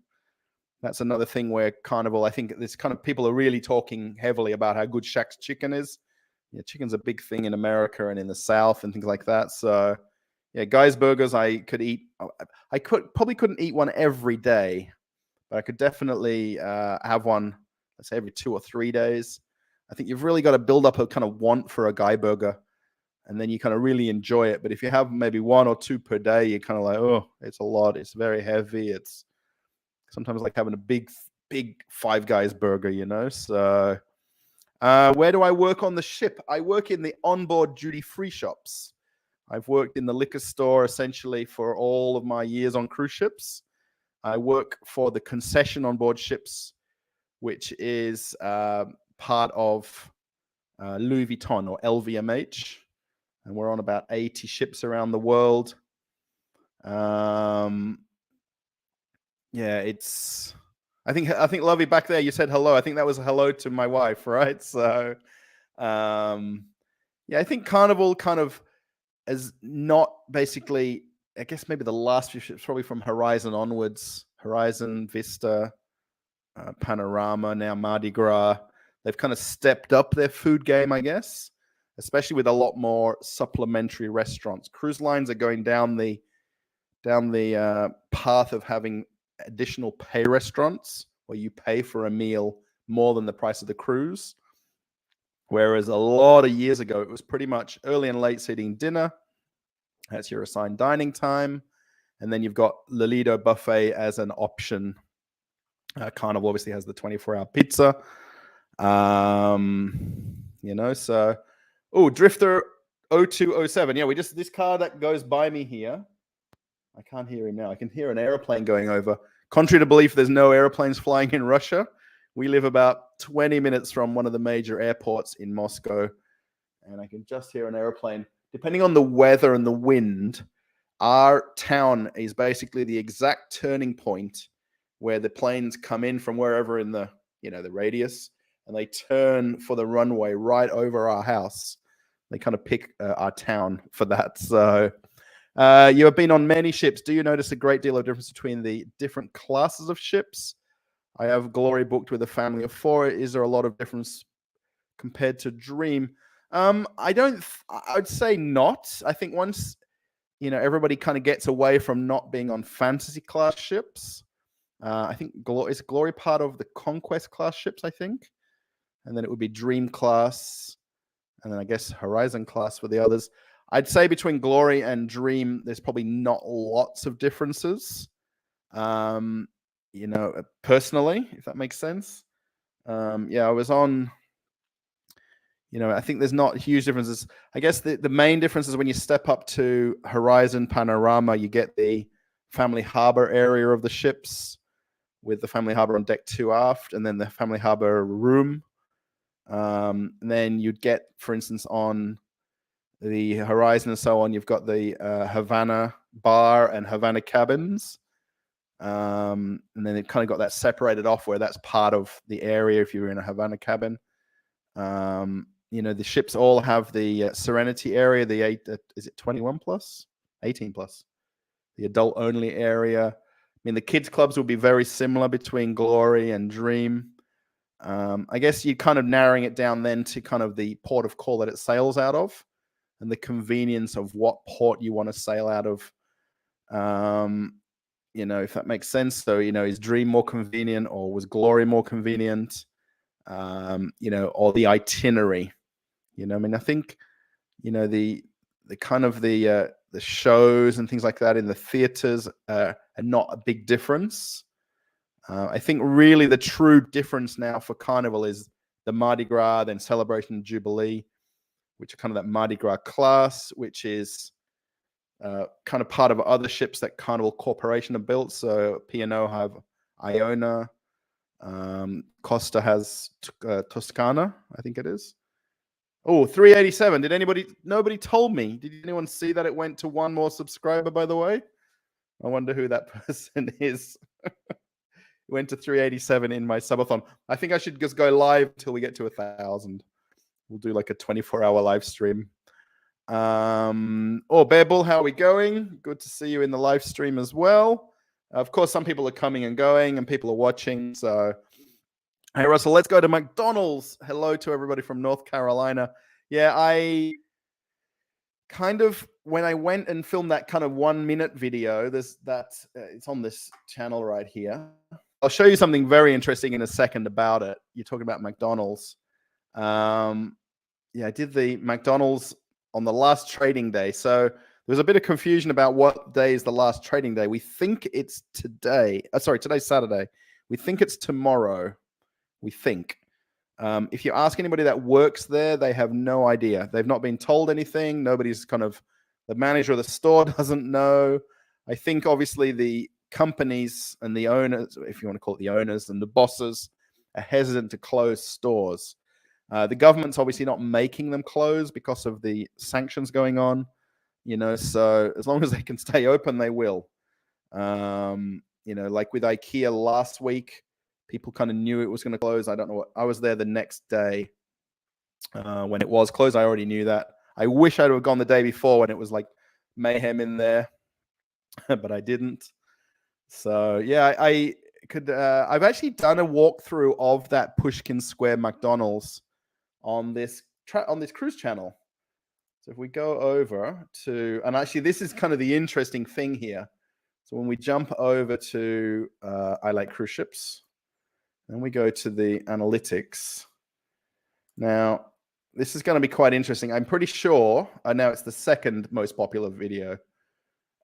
That's another thing where Carnival, I think this kind of people are really talking heavily about how good Shaq's Chicken is. Yeah, chicken's a big thing in America and in the South and things like that. So, yeah, Guys Burgers, I could eat. I probably couldn't eat one every day, but I could definitely have one, let's say, every 2 or 3 days. I think you've really got to build up a kind of want for a Guy Burger, and then you kind of really enjoy it. But if you have maybe 1 or 2 per day, you're kind of like, oh, it's a lot. It's very heavy. It's sometimes like having a big Five Guys burger, So, where do I work on the ship? I work in the onboard duty-free shops. I've worked in the liquor store essentially for all of my years on cruise ships. I work for the concession on board ships, which is part of Louis Vuitton or LVMH. And we're on about 80 ships around the world. It's... I think Lovey back there, you said hello. I think that was a hello to my wife, right? So, I think Carnival kind of is not basically, I guess maybe the last few ships, probably from Horizon onwards, Horizon, Vista, Panorama, now Mardi Gras. They've kind of stepped up their food game, I guess. especially with a lot more supplementary restaurants. Cruise lines are going down the path of having additional pay restaurants where you pay for a meal more than the price of the cruise. Whereas a lot of years ago, it was pretty much early and late seating dinner. That's your assigned dining time. And then you've got Lolido Buffet as an option. Carnival obviously has the 24-hour pizza. So... Oh, Drifter 0207. Yeah, this car that goes by me here. I can't hear him now. I can hear an airplane going over. Contrary to belief, there's no airplanes flying in Russia. We live about 20 minutes from one of the major airports in Moscow, and I can just hear an airplane. Depending on the weather and the wind, our town is basically the exact turning point where the planes come in from wherever in the radius, and they turn for the runway right over our house. They kind of pick our town for that. So you have been on many ships. Do you notice a great deal of difference between the different classes of ships? I have Glory booked with a family of 4. Is there a lot of difference compared to Dream? I'd say not. I think once, everybody kind of gets away from not being on fantasy class ships. I think is Glory part of the Conquest class ships, I think. And then it would be Dream class. And then I guess Horizon class for the others. I'd say between Glory and Dream, there's probably not lots of differences. Personally, if that makes sense. I was on, I think there's not huge differences. I guess the main difference is when you step up to Horizon Panorama, you get the Family Harbor area of the ships with the Family Harbor on deck 2 aft, and then the Family Harbor room. And then you'd get, for instance, on the Horizon and so on, you've got the Havana bar and Havana cabins. And then they've kind of got that separated off where that's part of the area if you're in a Havana cabin. The ships all have the Serenity area, is it 21 plus? 18 plus. The adult only area. I mean, the kids clubs will be very similar between Glory and Dream. I guess you're kind of narrowing it down then to kind of the port of call that it sails out of and the convenience of what port you want to sail out of. If that makes sense. So, is Dream more convenient or was Glory more convenient? Or the itinerary. I think, the kind of the shows and things like that in the theaters are not a big difference. I think really the true difference now for Carnival is the Mardi Gras, then Celebration and Jubilee, which are kind of that Mardi Gras class, which is kind of part of other ships that Carnival Corporation have built. So P&O have Iona. Costa has Toscana, I think it is. Oh, 387. Nobody told me. Did anyone see that it went to one more subscriber, by the way? I wonder who that person is. It went to 387 in my subathon. I think I should just go live till we get to 1,000. We'll do like a 24-hour live stream. Bear Bull, how are we going? Good to see you in the live stream as well. Of course, some people are coming and going and people are watching. So, hey, Russell, let's go to McDonald's. Hello to everybody from North Carolina. Yeah, I kind of, when I went and filmed that kind of 1-minute video, it's on this channel right here. I'll show you something very interesting in a second about it. You're talking about McDonald's. I did the McDonald's on the last trading day. So there was a bit of confusion about what day is the last trading day. We think it's today. Today's Saturday. We think it's tomorrow. We think. If you ask anybody that works there, they have no idea. They've not been told anything. The manager of the store doesn't know. I think obviously the companies and the owners, if you want to call it the owners and the bosses, are hesitant to close stores. The government's obviously not making them close because of the sanctions going on, so as long as they can stay open, they will. Like with IKEA last week, people kind of knew it was going to close. I don't know I was there the next day when it was closed. I already knew that. I wish I'd have gone the day before when it was like mayhem in there, but I didn't. So yeah, I could. I've actually done a walkthrough of that Pushkin Square McDonald's on this cruise channel. So if we go over to, and actually this is kind of the interesting thing here. So when we jump over to I like cruise ships, and we go to the analytics. Now, this is going to be quite interesting. I'm pretty sure, now it's the second most popular video.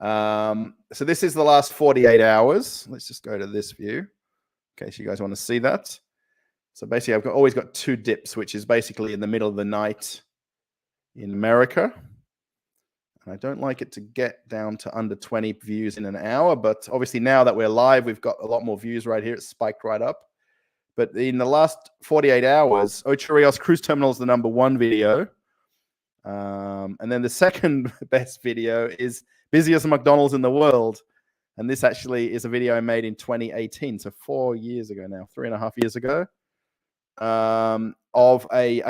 So this is the last 48 hours. Let's just go to this view in case you guys want to see that. So basically, I've always got two dips, which is basically in the middle of the night in America. And I don't like it to get down to under 20 views in an hour, but obviously now that we're live, we've got a lot more views right here. It's spiked right up. But in the last 48 hours, Ochurios Cruise Terminal is the #1 video. And then the second best video is busiest McDonald's in the world. And this actually is a video I made in 2018. So 4 years ago now, 3.5 years ago. I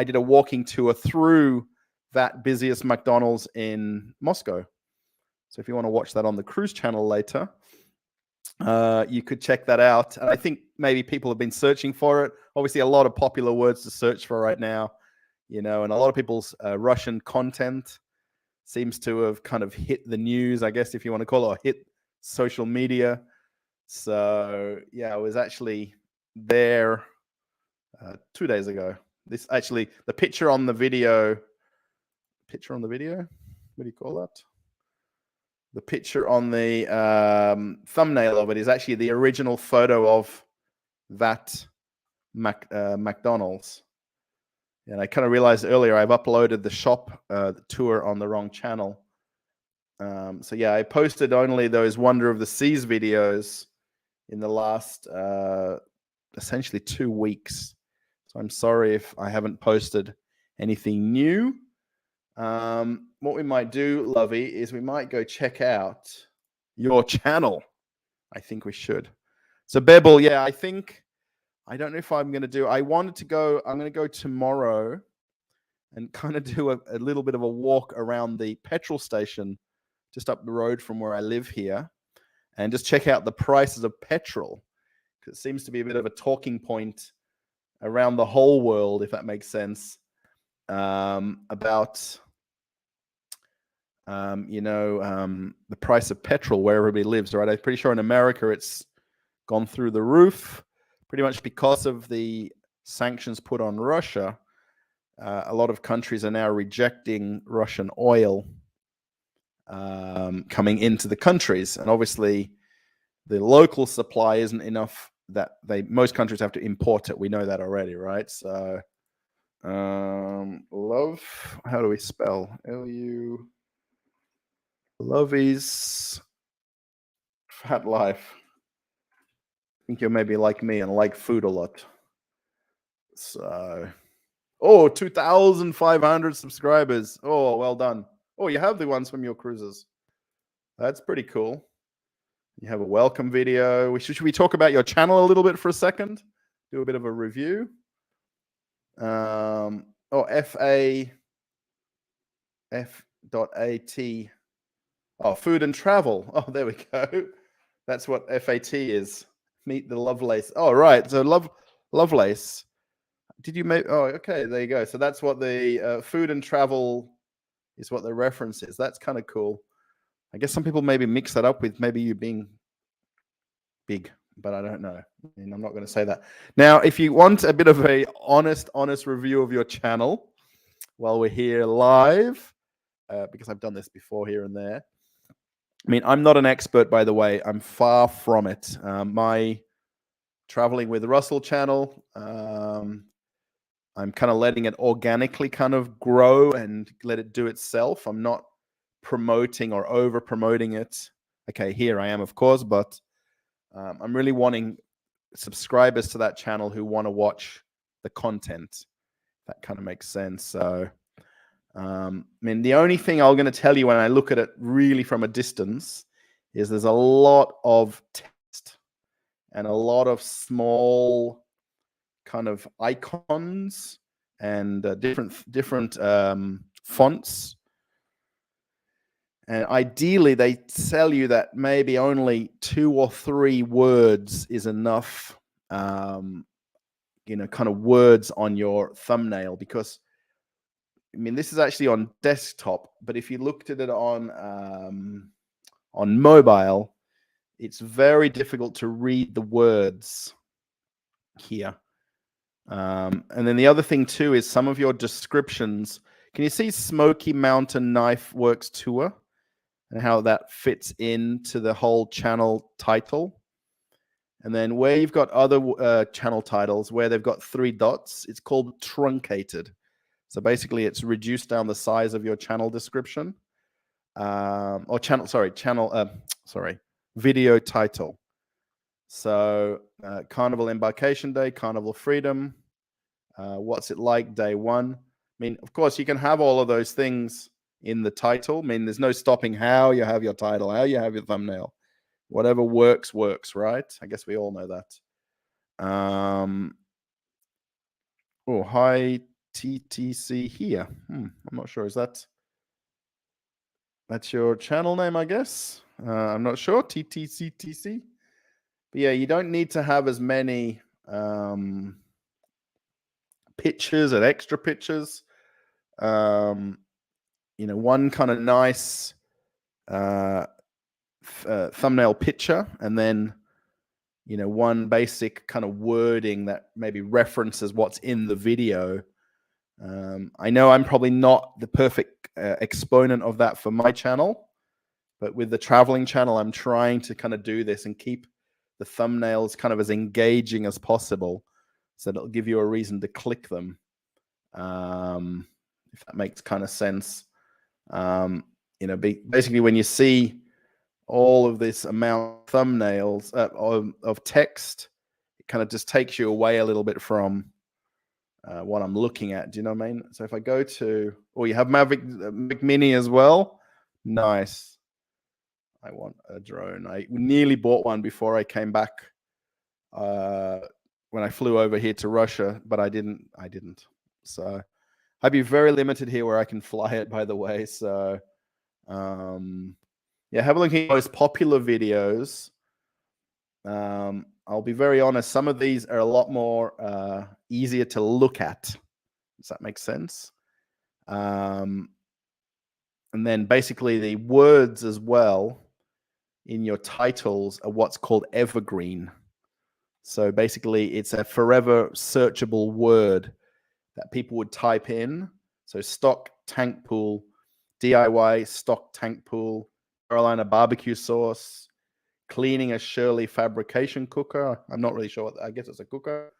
did a walking tour through that busiest McDonald's in Moscow. So if you want to watch that on the cruise channel later, you could check that out. And I think maybe people have been searching for it. Obviously, a lot of popular words to search for right now, and a lot of people's Russian content seems to have kind of hit the news, I guess, if you want to call it, or hit social media. So yeah, I was actually there 2 days ago. This actually, the picture on the video, what do you call that? The picture on the thumbnail of it is actually the original photo of that McDonald's. And I kind of realized earlier I've uploaded the shop the tour on the wrong channel. So yeah, I posted only those Wonder of the Seas videos in the last essentially 2 weeks. So I'm sorry if I haven't posted anything new. What we might do, Lovey, is we might go check out your channel. I think we should. So Bebel, yeah, I don't know if I'm going to do, I'm going to go tomorrow and kind of do a little bit of a walk around the petrol station just up the road from where I live here and just check out the prices of petrol, because it seems to be a bit of a talking point around the whole world, if that makes sense, about the price of petrol where everybody lives, right? I'm pretty sure in America it's gone through the roof, pretty much because of the sanctions put on Russia. A lot of countries are now rejecting Russian oil coming into the countries, and obviously the local supply isn't enough. That most countries have to import it. We know that already, right? So love, how do we spell L-U? Luffys Fat Life. I think you're maybe like me and like food a lot. So, 2,500 subscribers. Oh, well done. Oh, you have the ones from your cruises. That's pretty cool. You have a welcome video. Should we talk about your channel a little bit for a second? Do a bit of a review. F.A.T. Oh, food and travel. Oh, there we go. That's what FAT is. Meet the Lovelace. Oh, right. So Lovelace. Did you make? Oh, okay. There you go. So that's what the food and travel is, what the reference is. That's kind of cool. I guess some people maybe mix that up with maybe you being big, but I don't know. I mean, I'm not going to say that. Now, if you want a bit of a honest review of your channel while we're here live, because I've done this before here and there. I mean, I'm not an expert, by the way. I'm far from it. My Traveling with Russell channel, I'm kind of letting it organically kind of grow and let it do itself. I'm not promoting or over promoting it. Okay, here I am, of course, but I'm really wanting subscribers to that channel who want to watch the content. That kind of makes sense. So, I mean, the only thing I'm going to tell you when I look at it really from a distance is there's a lot of text and a lot of small kind of icons and different fonts. And ideally, they tell you that maybe only 2 or 3 words is enough, kind of words on your thumbnail, because mean, this is actually on desktop, but if you looked at it on mobile, it's very difficult to read the words here. And then the other thing too is some of your descriptions. Can you see Smoky Mountain Knife Works Tour and how that fits into the whole channel title? And then where you've got other channel titles where they've got 3 dots, it's called truncated. So basically it's reduced down the size of your channel description, video title. So Carnival Embarkation Day, Carnival Freedom, what's it like day 1? I mean, of course, you can have all of those things in the title. I mean, there's no stopping how you have your title, how you have your thumbnail. Whatever works, right? I guess we all know that. Oh, hi TTC here. I'm not sure. Is that's your channel name, I guess? I'm not sure. TTCTC. But yeah, you don't need to have as many pictures and extra pictures. One kind of nice thumbnail picture, and then one basic kind of wording that maybe references what's in the video. I know I'm probably not the perfect exponent of that for my channel, but with the traveling channel, I'm trying to kind of do this and keep the thumbnails kind of as engaging as possible, so that'll give you a reason to click them, if that makes kind of sense. Basically when you see all of this amount of thumbnails of text, it kind of just takes you away a little bit from what I'm looking at. Do you know what I mean? So if I go to, you have Mavic Mini as well. Nice. I want a drone. I nearly bought one before I came back when I flew over here to Russia, but I didn't. So I'd be very limited here where I can fly it, by the way. So have a look at most popular videos. I'll be very honest, some of these are a lot more easier to look at. Does that make sense? And then basically the words as well in your titles are what's called evergreen. So basically it's a forever searchable word that people would type in. So stock tank pool, DIY stock tank pool, Carolina barbecue sauce, cleaning a Shirley fabrication cooker. I'm not really sure I guess it's a cooker.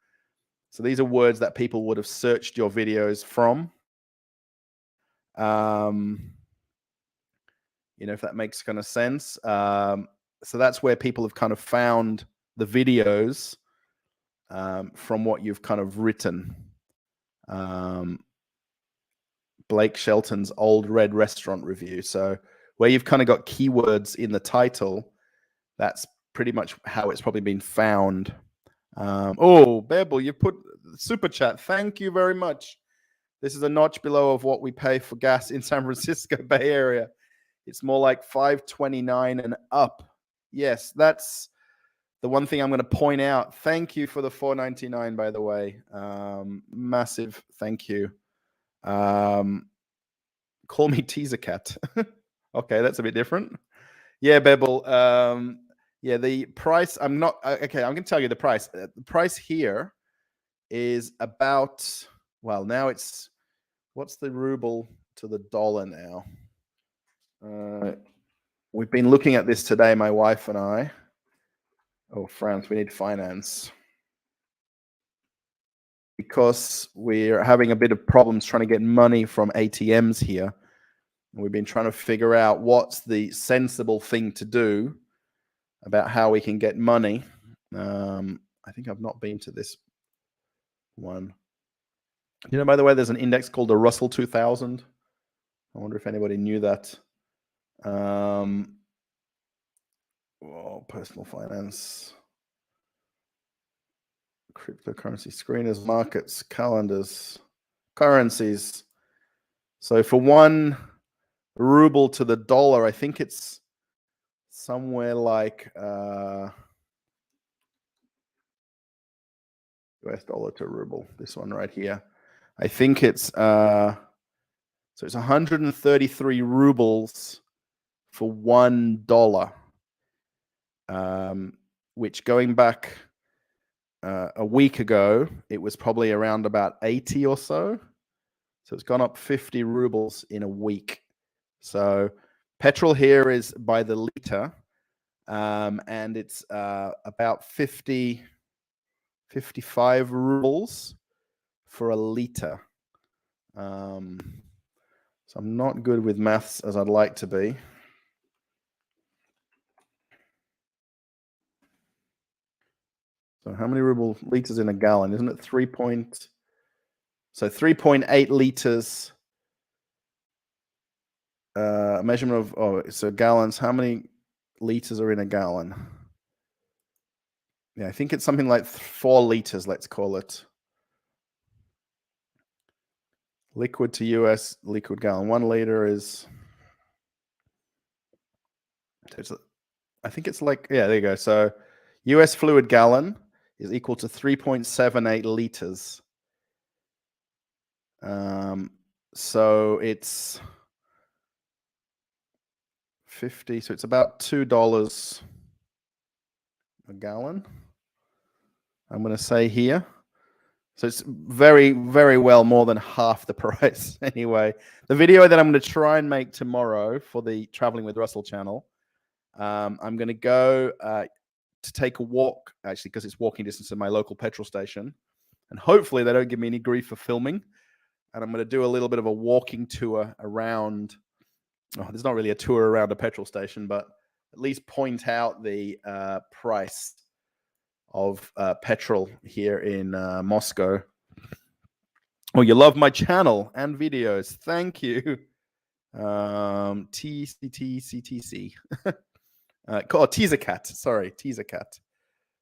So these are words that people would have searched your videos from. If that makes kind of sense. So that's where people have kind of found the videos from what you've kind of written. Blake Shelton's Old Red Restaurant Review. So where you've kind of got keywords in the title, that's pretty much how it's probably been found. Bebel, you put super chat. Thank you very much. This is a notch below of what we pay for gas in San Francisco Bay Area. It's more like $5.29 and up. Yes, that's the one thing I'm going to point out. Thank you for the $4.99, by the way. Massive thank you. Call me Teaser Cat. Okay, that's a bit different. Yeah, Bebel. The price, I'm not, okay, I'm going to tell you the price. The price here is about, now it's, what's the ruble to the dollar now? We've been looking at this today, my wife and I. Oh, France, we need finance. Because we're having a bit of problems trying to get money from ATMs here. And we've been trying to figure out what's the sensible thing to do about how we can get money. I think I've not been to this one. By the way, there's an index called the Russell 2000. I wonder if anybody knew that. Personal finance, cryptocurrency, screeners, markets, calendars, currencies. So for 1 ruble to the dollar, I think it's somewhere like US dollar to ruble. This one right here. I think it's So it's 133 rubles for $1, which going back a week ago, it was probably around about 80 or so. So it's gone up 50 rubles in a week. So petrol here is by the liter, and it's about 55 rubles for a liter. So I'm not good with maths as I'd like to be. So how many liters in a gallon? Isn't it 3.8 liters? Measurement of so gallons. How many liters are in a gallon? Yeah, I think it's something like 4 liters. Let's call it liquid to US liquid gallon. 1 liter is. I think it's like, yeah, there you go. So US fluid gallon is equal to 3.78 liters. So it's 50. So it's about $2 a gallon, I'm going to say here. So it's very, very well more than half the price. Anyway, the video that I'm going to try and make tomorrow for the Traveling with Russell channel, I'm going to go to take a walk, actually, because it's walking distance to my local petrol station. And hopefully they don't give me any grief for filming. And I'm going to do a little bit of a walking tour around. Oh, there's not really a tour around a petrol station, but at least point out the price of petrol here in Moscow. Oh, you love my channel and videos. Thank you. TCTCTC. Teaser Cat. Sorry, Teaser Cat.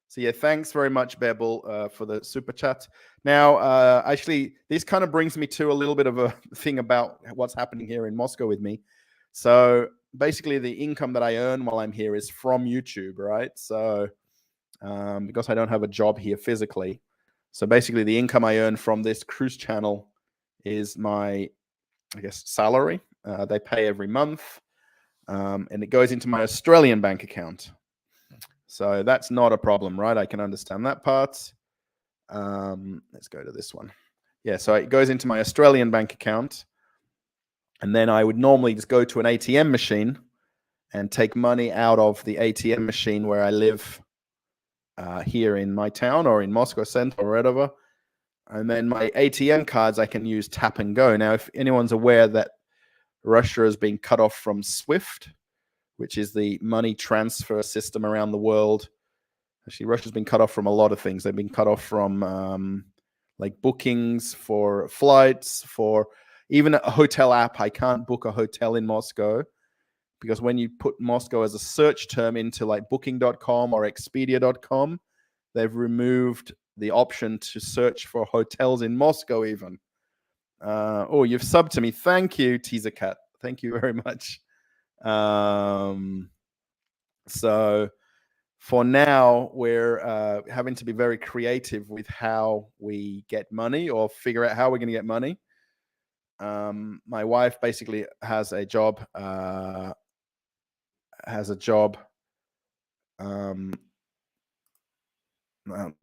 So yeah, thanks very much, Bebel, for the super chat. Now, actually, this kind of brings me to a little bit of a thing about what's happening here in Moscow with me. So basically, the income that I earn while I'm here is from YouTube, right? So because I don't have a job here physically. So basically, the income I earn from this cruise channel is my, I guess, salary. They pay every month, and it goes into my Australian bank account. So that's not a problem, right? I can understand that part. Let's go to this one. Yeah, so it goes into my Australian bank account, and then I would normally just go to an ATM machine and take money out of the ATM machine where I live here in my town or in Moscow Center or whatever. And then my ATM cards I can use tap and go. Now, if anyone's aware that Russia has been cut off from SWIFT, which is the money transfer system around the world. Actually, Russia's been cut off from a lot of things. They've been cut off from like bookings for flights, for even a hotel app. I can't book a hotel in Moscow because when you put Moscow as a search term into like booking.com or expedia.com, they've removed the option to search for hotels in Moscow even. Oh, you've subbed to me. Thank you, Teaser Cat. Thank you very much. So for now, we're having to be very creative with how we get money or figure out how we're going to get money. My wife basically has a job.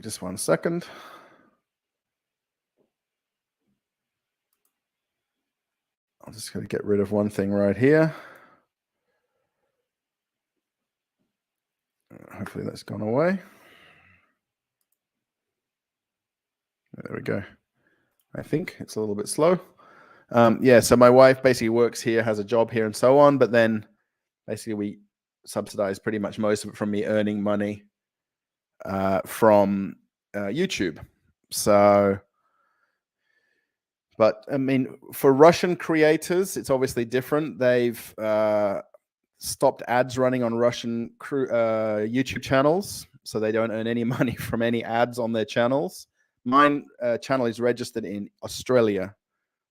Just one second. I'm just going to get rid of one thing right here. Hopefully that's gone away. There we go. I think it's a little bit slow. Yeah, so my wife basically works here, has a job here and so on, but then basically we subsidize pretty much most of it from me earning money from YouTube. So, but I mean, for Russian creators, it's obviously different. They've stopped ads running on Russian YouTube channels, so they don't earn any money from any ads on their channels. Mine channel is registered in Australia,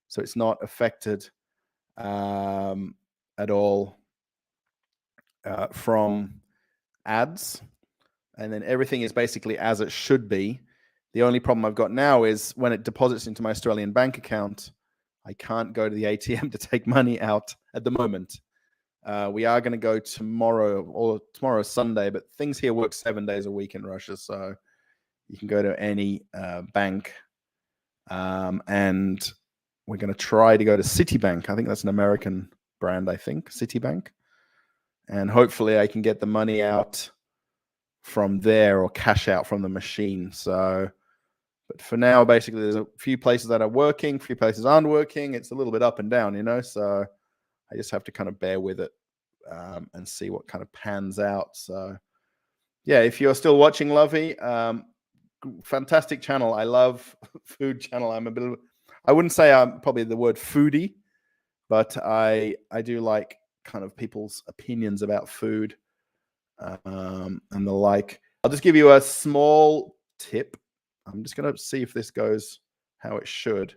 so it's not affected at all from ads. And then everything is basically as it should be. The only problem I've got now is when it deposits into my Australian bank account, I can't go to the ATM to take money out at the moment. We are going to go tomorrow, or tomorrow's Sunday, but things here work 7 days a week in Russia, so you can go to any bank. And we're going to try to go to Citibank. I think that's an American brand, Citibank. And hopefully I can get the money out from there or cash out from the machine. So, but for now, basically, there's a few places that are working, a few places aren't working. It's a little bit up and down, so I just have to kind of bear with it and see what kind of pans out. So, yeah, if you're still watching, Lovey, fantastic channel. I love food channel. I wouldn't say I'm probably the word foodie, but I do like kind of people's opinions about food and the like. I'll just give you a small tip. I'm just going to see if this goes how it should.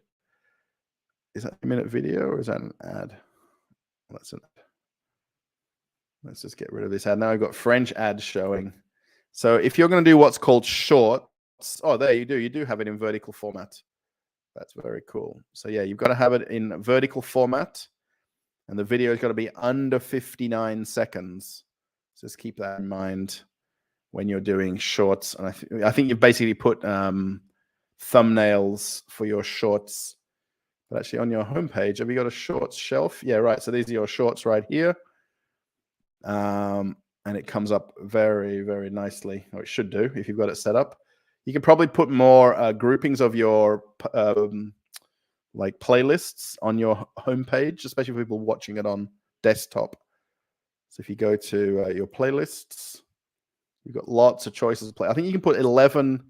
Is that a minute video or is that an ad? Let's just get rid of this ad. Now I've got French ads showing. So if you're going to do what's called shorts, there you do. You do have it in vertical format. That's very cool. So yeah, you've got to have it in vertical format, and the video has got to be under 59 seconds. So just keep that in mind when you're doing shorts. And I think you've basically put thumbnails for your shorts. But actually on your homepage, have you got a shorts shelf? Yeah, right. So these are your shorts right here. And it comes up very, very nicely, or it should do if you've got it set up. You can probably put more groupings of your like playlists on your homepage, especially for people watching it on desktop. So if you go to your playlists, you've got lots of choices to play. I think you can put 11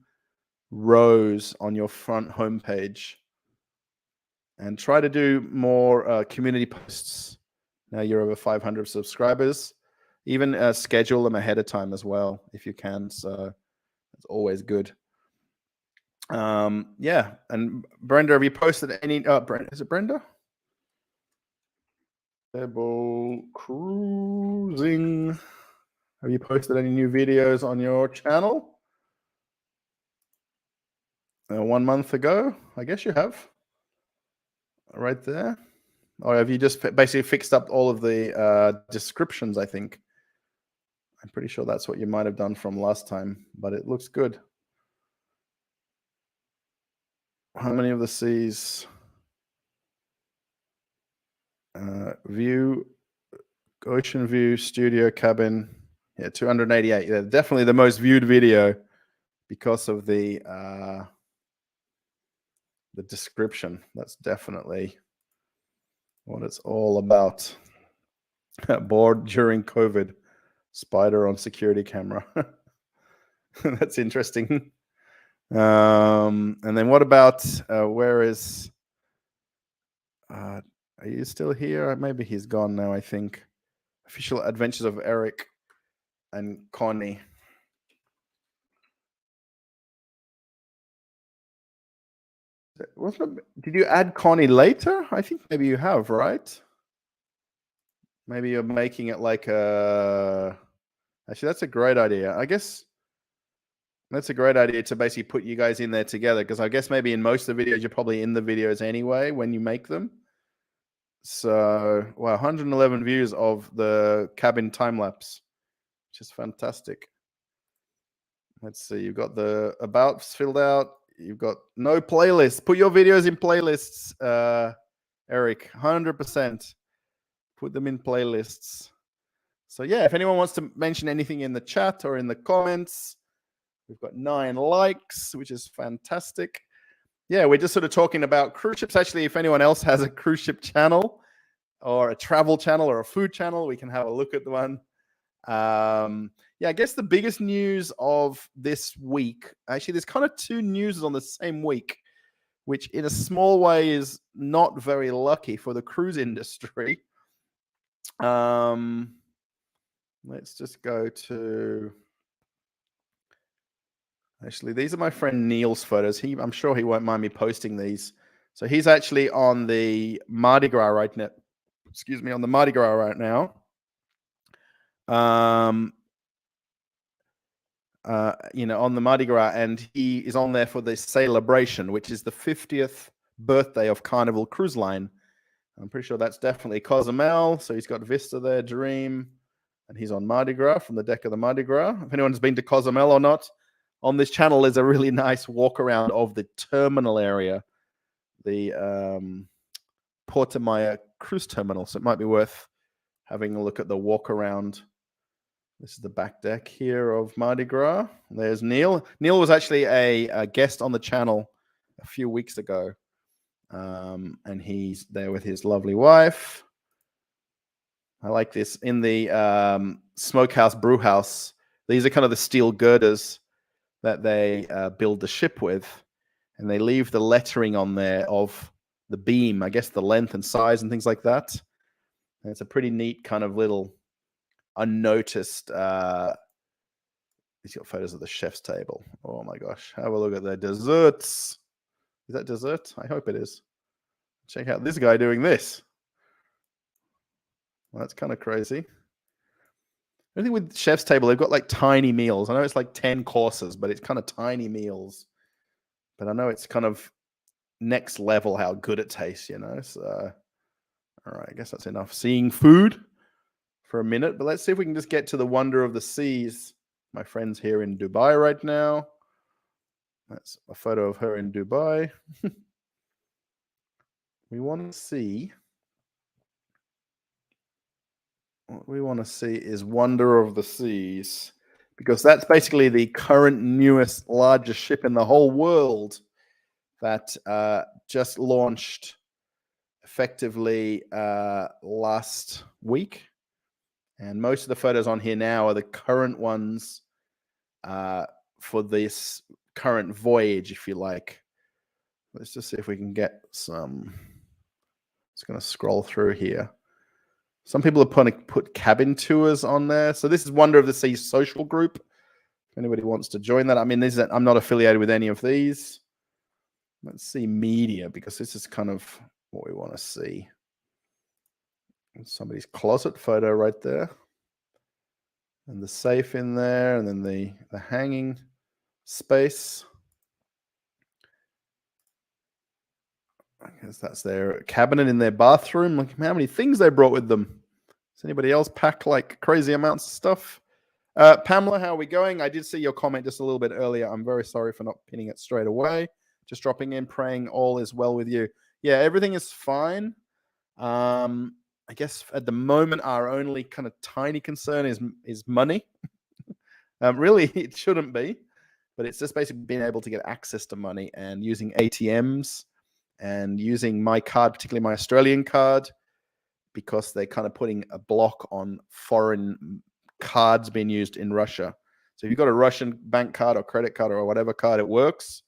rows on your front homepage, and try to do more community posts. Now you're over 500 subscribers. Even schedule them ahead of time as well if you can. So it's always good. Yeah. And Brenda, have you posted any? Is it Brenda? Pebble Cruising. Have you posted any new videos on your channel? 1 month ago, I guess you have. Right there. Or have you just basically fixed up all of the descriptions, I think? I'm pretty sure that's what you might have done from last time, but it looks good. How many of the C's? View, ocean view, studio cabin. Yeah, 288. Yeah, definitely the most viewed video because of the description. That's definitely what it's all about. Bored during COVID. Spider on security camera. That's interesting. And then what about where is are you still here? Maybe he's gone now, I think. Official Adventures of Eric and Connie. Did you add Connie later? I think maybe you have, right? Maybe you're making it like a... Actually, that's a great idea. I guess that's a great idea to basically put you guys in there together, because I guess maybe in most of the videos, you're probably in the videos anyway when you make them. So, wow, 111 views of the cabin time lapse, which is fantastic. Let's see, you've got the abouts filled out. You've got no playlists. Put your videos in playlists, Eric, 100%. Put them in playlists. So yeah, if anyone wants to mention anything in the chat or in the comments, we've got 9 likes, which is fantastic. Yeah, we're just sort of talking about cruise ships. Actually, if anyone else has a cruise ship channel or a travel channel or a food channel, we can have a look at the one. Yeah, I guess the biggest news of this week, actually, there's kind of 2 news on the same week, which in a small way is not very lucky for the cruise industry. Let's just go to... Actually, these are my friend Neil's photos. I'm sure he won't mind me posting these. So he's actually on the Mardi Gras right now. Excuse me, on the Mardi Gras right now. On the Mardi Gras, and he is on there for the celebration, which is the 50th birthday of Carnival Cruise Line. I'm pretty sure that's definitely Cozumel. So he's got Vista there, Dream, and he's on Mardi Gras from the deck of the Mardi Gras. If anyone's been to Cozumel or not, on this channel is a really nice walk around of the terminal area, the Puerto Maya cruise terminal. So it might be worth having a look at the walk around. This is the back deck here of Mardi Gras. There's Neil. Neil was actually a guest on the channel a few weeks ago. And he's there with his lovely wife. I like this. In the smokehouse brew house, these are kind of the steel girders that they build the ship with. And they leave the lettering on there of the beam, I guess the length and size and things like that. And it's a pretty neat kind of little unnoticed. He's got photos of the chef's table. Oh my gosh. Have a look at the desserts. Is that dessert? I hope it is. Check out this guy doing this. Well, that's kind of crazy. I think with chef's table, they've got like tiny meals. I know it's like 10 courses, but it's kind of tiny meals. But I know it's kind of next level how good it tastes, you know. So, all right, I guess that's enough seeing food for a minute. But let's see if we can just get to the wonder of the seas. My friend's here in Dubai right now. That's a photo of her in Dubai. We want to see. What we want to see is Wonder of the Seas, because that's basically the current newest, largest ship in the whole world that just launched effectively last week. And most of the photos on here now are the current ones for this current voyage, if you like. Let's just see if we can get some. Just going to scroll through here. Some people are put cabin tours on there. So this is Wonder of the Seas social group. If anybody wants to join that. I mean, I'm not affiliated with any of these. Let's see media, because this is kind of what we want to see. Somebody's closet photo right there. And the safe in there, and then the hanging space. I guess that's their cabinet in their bathroom. Look how many things they brought with them. Does anybody else pack like crazy amounts of stuff? Pamela, how are we going? I did see your comment just a little bit earlier. I'm very sorry for not pinning it straight away. Just dropping in, praying all is well with you. Yeah, everything is fine. I guess at the moment, our only kind of tiny concern is money. Really, it shouldn't be. But it's just basically being able to get access to money and using ATMs and using my card, particularly my Australian card, because they're kind of putting a block on foreign cards being used in Russia. So if you've got a Russian bank card or credit card or whatever card, it works.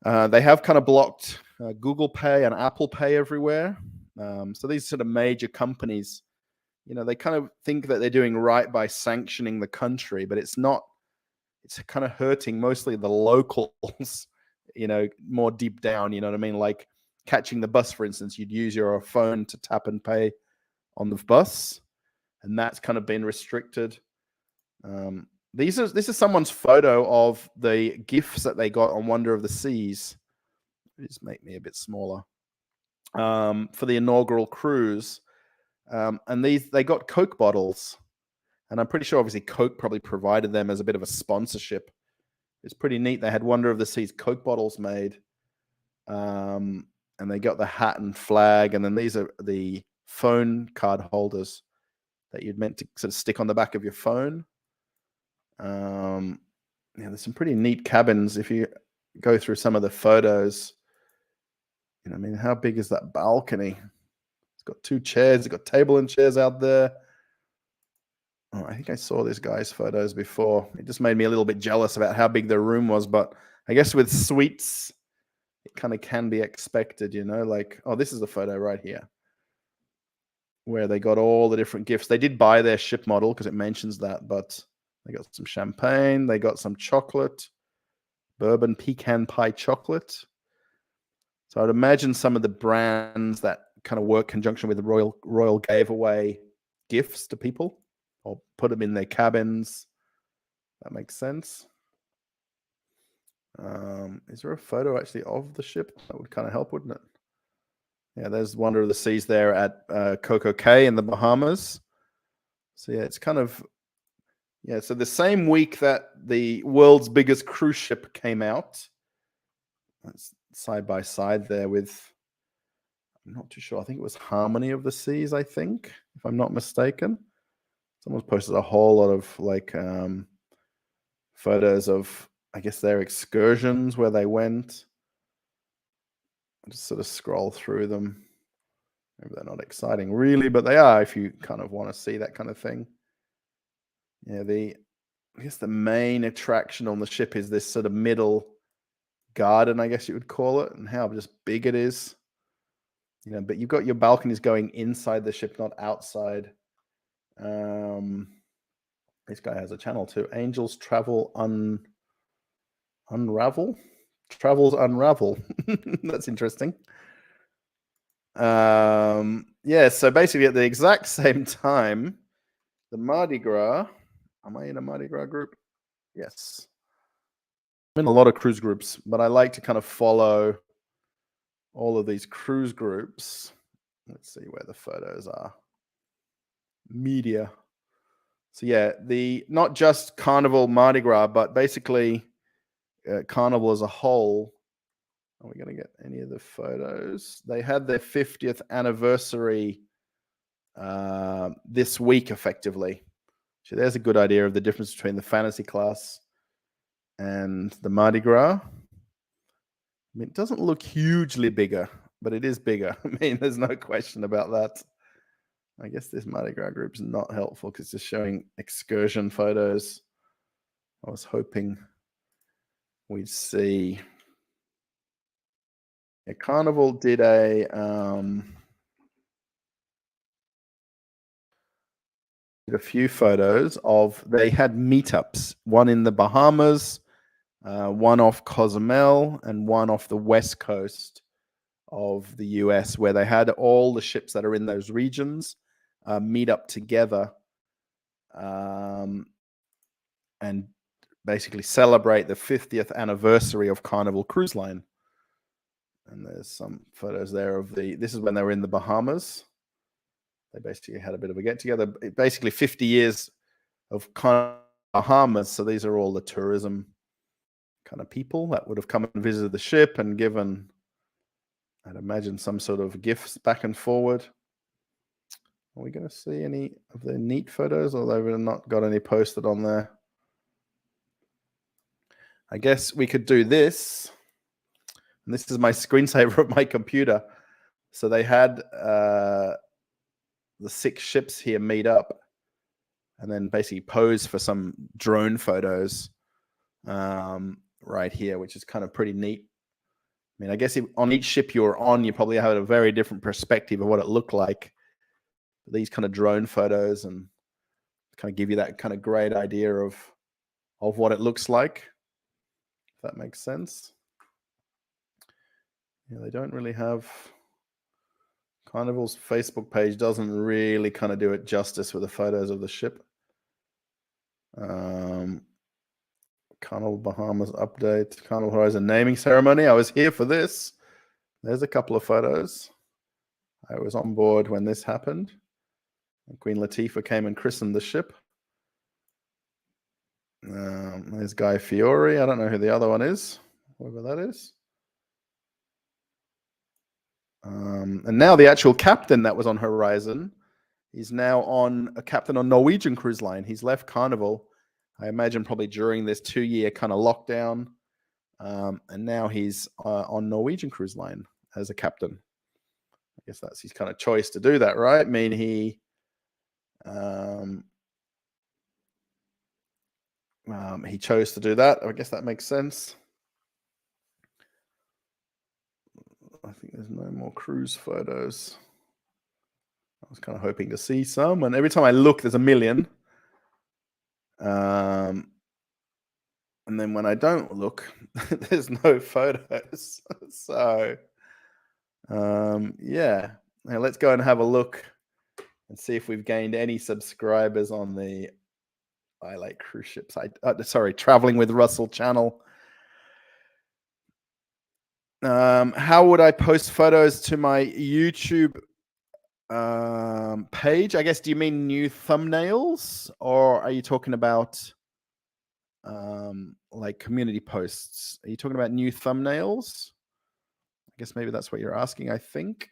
They have kind of blocked Google Pay and Apple Pay everywhere. So these sort of major companies, you know, they kind of think that they're doing right by sanctioning the country, but it's not. It's kind of hurting mostly the locals, you know, more deep down, you know what I mean? Like catching the bus, for instance, you'd use your phone to tap and pay on the bus, and that's kind of been restricted. This is someone's photo of the gifts that they got on Wonder of the Seas. Just make me a bit smaller. For the inaugural cruise. And they got Coke bottles. And I'm pretty sure, obviously, Coke probably provided them as a bit of a sponsorship. It's pretty neat. They had Wonder of the Seas Coke bottles made. And they got the hat and flag. And then these are the phone card holders that you'd meant to sort of stick on the back of your phone. Yeah, there's some pretty neat cabins. If you go through some of the photos, you know, I mean, how big is that balcony? It's got 2 chairs. It's got table and chairs out there. Oh, I think I saw this guy's photos before. It just made me a little bit jealous about how big the room was. But I guess with suites, it kind of can be expected, you know, like, oh, this is the photo right here where they got all the different gifts. They did buy their ship model because it mentions that, but they got some champagne. They got some chocolate, bourbon pecan pie chocolate. So I'd imagine some of the brands that kind of work conjunction with the Royal gave away gifts to people or put them in their cabins. That makes sense. Is there a photo actually of the ship? That would kind of help, wouldn't it? Yeah, there's Wonder of the Seas there at Coco Cay in the Bahamas. So yeah, it's kind of, yeah, so the same week that the world's biggest cruise ship came out, that's side by side there with, I'm not too sure, I think it was Harmony of the Seas, I think, if I'm not mistaken. Someone's posted a whole lot of like photos of, I guess, their excursions where they went. I just sort of scroll through them. Maybe they're not exciting really, but they are if you kind of want to see that kind of thing. Yeah, I guess the main attraction on the ship is this sort of middle garden, I guess you would call it, and how just big it is. You know, but you've got your balconies going inside the ship, not outside. This guy has a channel too. Angels Travel Unravel? Travels Unravel. That's interesting. Yeah, so basically at the exact same time, the Mardi Gras. Am I in a Mardi Gras group? Yes. I'm in a lot of cruise groups, but I like to kind of follow all of these cruise groups. Let's see where the photos are. Media. So yeah, not just Carnival, Mardi Gras, but basically Carnival as a whole. Are we going to get any of the photos? They had their 50th anniversary this week, effectively. So there's a good idea of the difference between the fantasy class and the Mardi Gras. I mean, it doesn't look hugely bigger, but it is bigger. I mean, there's no question about that. I guess this Mardi Gras group is not helpful because it's just showing excursion photos. I was hoping we'd see. Yeah, Carnival did a few photos of, they had meetups, one in the Bahamas, one off Cozumel, and one off the west coast of the US, where they had all the ships that are in those regions meet up together and basically celebrate the 50th anniversary of Carnival Cruise Line. And there's some photos there of this is when they were in the Bahamas. They basically had a bit of a get together. Basically 50 years of Bahamas. So these are all the tourism kind of people that would have come and visited the ship and given, I'd imagine, some sort of gifts back and forward. Are we going to see any of their neat photos, or they've not got any posted on there? I guess we could do this. And this is my screensaver of my computer. So they had the 6 ships here meet up and then basically pose for some drone photos right here, which is kind of pretty neat. I mean, I guess on each ship you're on, you probably have a very different perspective of what it looked like. These kind of drone photos and kind of give you that kind of great idea of what it looks like, if that makes sense. Yeah, they don't really have, Carnival's Facebook page doesn't really kind of do it justice with the photos of the ship. Carnival Bahamas update, Carnival Horizon naming ceremony. I was here for this. There's a couple of photos. I was on board when this happened. Queen Latifah came and christened the ship. There's Guy Fieri. I don't know who the other one is, whoever that is. And now the actual captain that was on Horizon, he's now a captain on Norwegian Cruise Line. He's left Carnival, I imagine probably during this 2-year kind of lockdown. And now he's on Norwegian Cruise Line as a captain. I guess that's his kind of choice to do that, right? I mean, he chose to do that. I guess that makes sense. I think there's no more cruise photos. I was kind of hoping to see some, and every time I look, there's a million. And then when I don't look, there's no photos. So, yeah. Now let's go and have a look and see if we've gained any subscribers on the I Like Cruise Ships. Sorry, Traveling with Russell channel. How would I post photos to my YouTube page? I guess, do you mean new thumbnails, or are you talking about like community posts? Are you talking about new thumbnails? I guess maybe that's what you're asking, I think.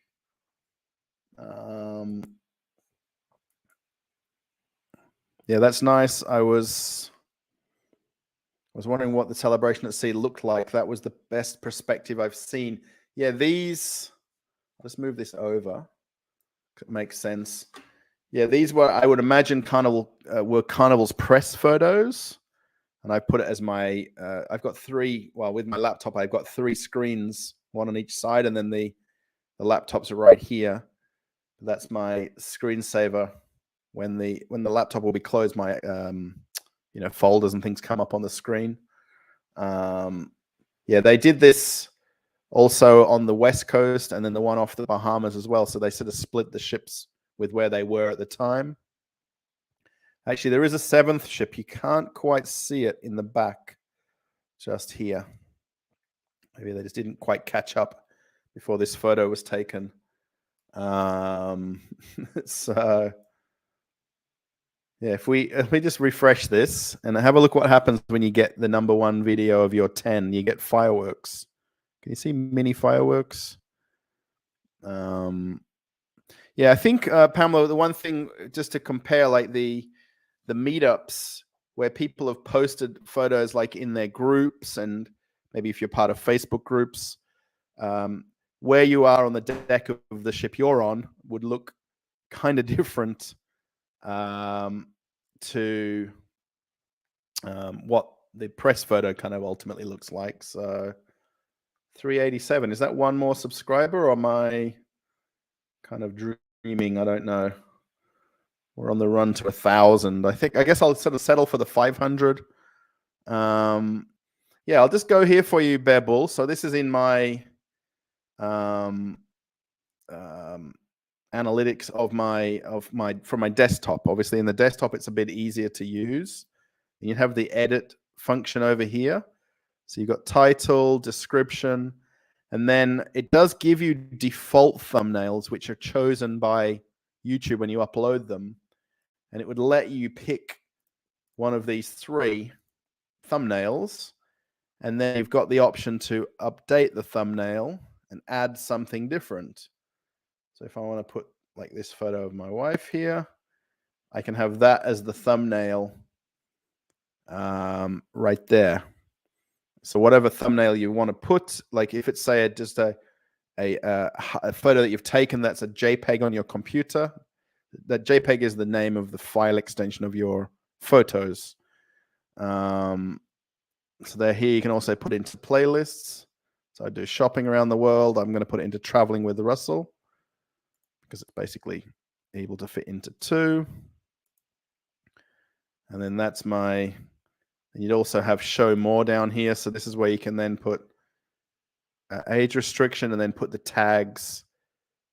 Yeah, that's nice. I was wondering what the celebration at sea looked like. That was the best perspective I've seen. Yeah, these, let's move this over. It makes sense. Yeah, these were, I would imagine, were Carnival's press photos. And I put it as my, I've got three, well, with my laptop, I've got three screens, one on each side, and then the laptops are right here. That's my screensaver. When the laptop will be closed, my folders and things come up on the screen. Yeah, they did this also on the West Coast, and then the one off the Bahamas as well. So they sort of split the ships with where they were at the time. Actually, there is a seventh ship. You can't quite see it in the back, just here. Maybe they just didn't quite catch up before this photo was taken. So yeah, if we just refresh this and have a look what happens when you get the #1 video of your 10, you get fireworks. Can you see mini fireworks? Yeah, I think Pamela, the one thing just to compare, like the meetups where people have posted photos like in their groups, and maybe if you're part of Facebook groups, where you are on the deck of the ship you're on would look kind of different to what the press photo kind of ultimately looks like. So 387, is that one more subscriber, or am I kind of dreaming? I don't know. We're on the run to 1,000. I guess I'll sort of settle for the 500. Yeah, I'll just go here for you, Bear Bull. So this is in my analytics from my desktop. Obviously, in the desktop, it's a bit easier to use. And you have the edit function over here. So you've got title, description, and then it does give you default thumbnails, which are chosen by YouTube when you upload them. And it would let you pick one of these three thumbnails. And then you've got the option to update the thumbnail and add something different. So if I want to put like this photo of my wife here, I can have that as the thumbnail right there. So whatever thumbnail you want to put, like if it's say just a photo that you've taken that's a JPEG on your computer, that JPEG is the name of the file extension of your photos. So they're here. You can also put into playlists. So I do shopping around the world. I'm going to put it into traveling with Russell because it's basically able to fit into 2. And then that's my, and you'd also have show more down here. So this is where you can then put age restriction and then put the tags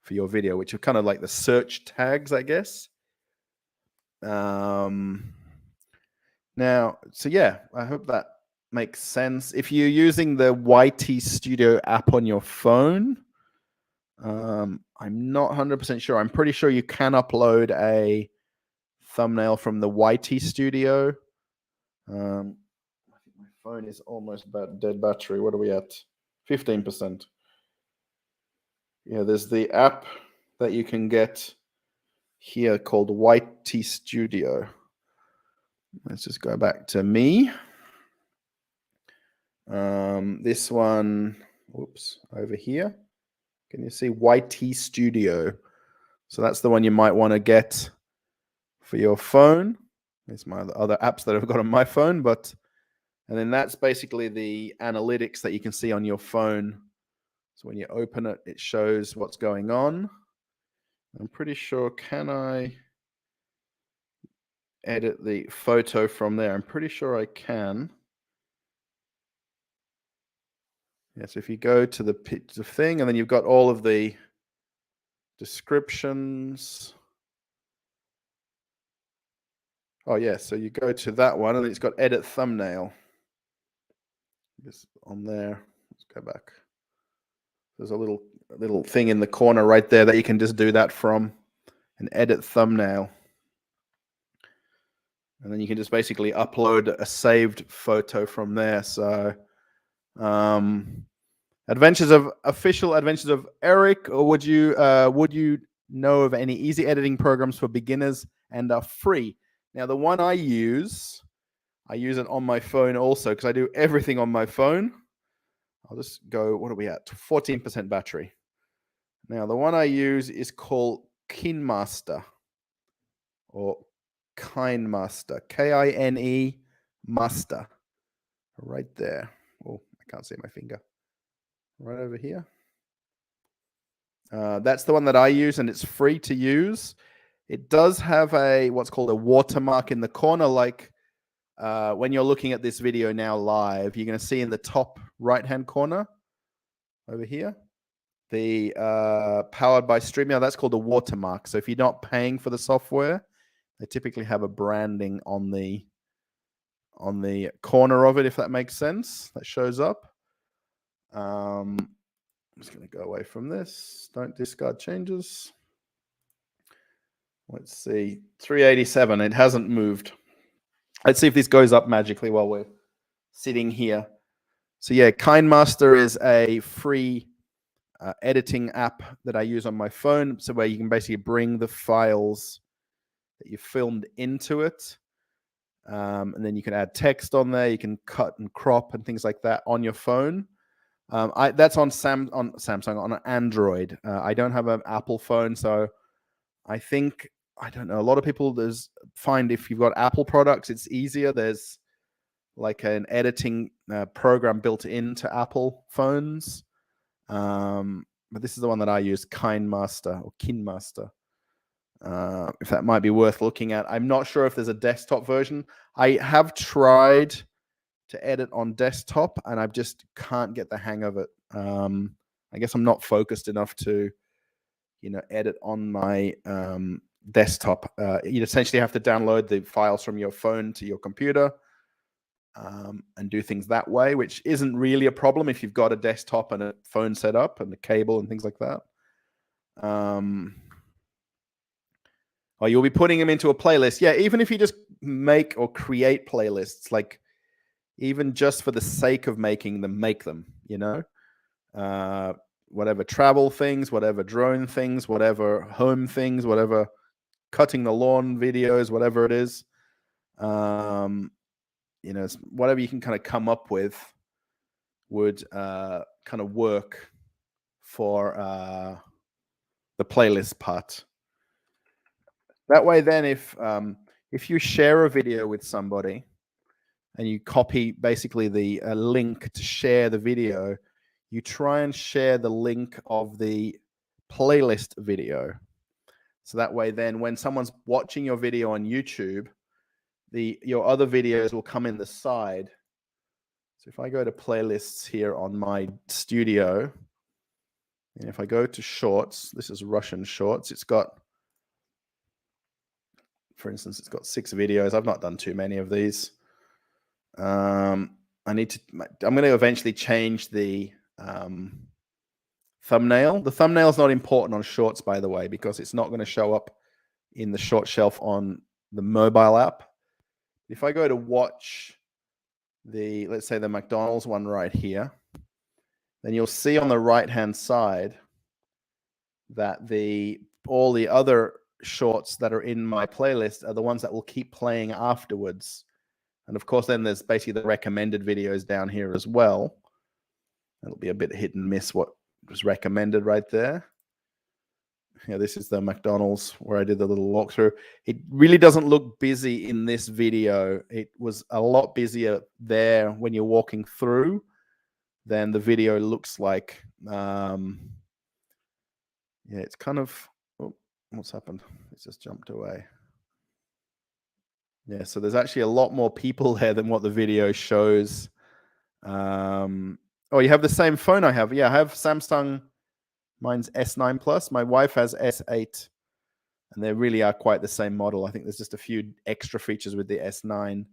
for your video, which are kind of like the search tags, I guess. Now, so yeah, I hope that makes sense. If you're using the YT Studio app on your phone, I'm not 100% sure. I'm pretty sure you can upload a thumbnail from the YT Studio. I think my phone is almost about dead battery. What are we at? 15%. Yeah, there's the app that you can get here called YT Studio. Let's just go back to me. This one, oops, over here. Can you see YT Studio? So that's the one you might want to get for your phone. There's my other apps that I've got on my phone, and then that's basically the analytics that you can see on your phone. So when you open it, it shows what's going on. I'm pretty sure, can I edit the photo from there? I'm pretty sure I can. Yeah, so if you go to the thing, and then you've got all of the descriptions. Oh yeah, so you go to that one, and it's got edit thumbnail. Just on there. Let's go back. There's a little thing in the corner right there that you can just do that from, and edit thumbnail. And then you can just basically upload a saved photo from there. So official adventures of Eric, or would you know of any easy editing programs for beginners and are free? Now, the one I use it on my phone also, because I do everything on my phone. I'll just go, what are we at? 14% battery. Now, the one I use is called KineMaster, or KineMaster, Kine Master, right there. Oh, I can't see my finger. Right over here. That's the one that I use, and it's free to use. It does have what's called a watermark in the corner, like when you're looking at this video now live, you're going to see in the top right-hand corner over here, the powered by StreamYard. That's called a watermark. So if you're not paying for the software, they typically have a branding on the corner of it, if that makes sense. That shows up. I'm just going to go away from this. Don't discard changes. Let's see. 387. It hasn't moved. Let's see if this goes up magically while we're sitting here. So yeah, KineMaster is a free editing app that I use on my phone. So where you can basically bring the files that you filmed into it. And then you can add text on there. You can cut and crop and things like that on your phone. That's on Samsung, on an Android. I don't have an Apple phone, so I think, I don't know, a lot of people find if you've got Apple products, it's easier. There's like an editing program built into Apple phones. But this is the one that I use, KineMaster, or KineMaster. If that might be worth looking at. I'm not sure if there's a desktop version. I have tried to edit on desktop, and I just can't get the hang of it. I guess I'm not focused enough to, edit on my desktop. You essentially have to download the files from your phone to your computer and do things that way, which isn't really a problem if you've got a desktop and a phone set up and a cable and things like that. Or you'll be putting them into a playlist. Yeah, even if you just make or create playlists, like even just for the sake of making them, make them, whatever travel things, whatever drone things, whatever home things, whatever cutting the lawn videos, whatever it is, whatever you can kind of come up with would kind of work for the playlist part. That way, then, if you share a video with somebody and you copy basically the link to share the video, you try and share the link of the playlist video. So that way, then, when someone's watching your video on YouTube, your other videos will come in the side. So if I go to playlists here on my studio, and if I go to shorts, this is Russian shorts. It's got, for instance, it's got 6 videos. I've not done too many of these. I'm going to eventually change the thumbnail. The thumbnail is not important on shorts, by the way, because it's not going to show up in the short shelf on the mobile app. If I go to watch let's say the McDonald's one right here, then you'll see on the right-hand side that all the other shorts that are in my playlist are the ones that will keep playing afterwards. And of course, then there's basically the recommended videos down here as well. It'll be a bit hit and miss what was recommended right there. Yeah, this is the McDonald's where I did the little walkthrough. It really doesn't look busy in this video. It was a lot busier there when you're walking through than the video looks like. Yeah, it's kind of, oh, what's happened? It's just jumped away. Yeah, so there's actually a lot more people there than what the video shows. Oh, you have the same phone I have. Yeah, I have Samsung. Mine's S9 Plus. My wife has S8. And they really are quite the same model. I think there's just a few extra features with the S9.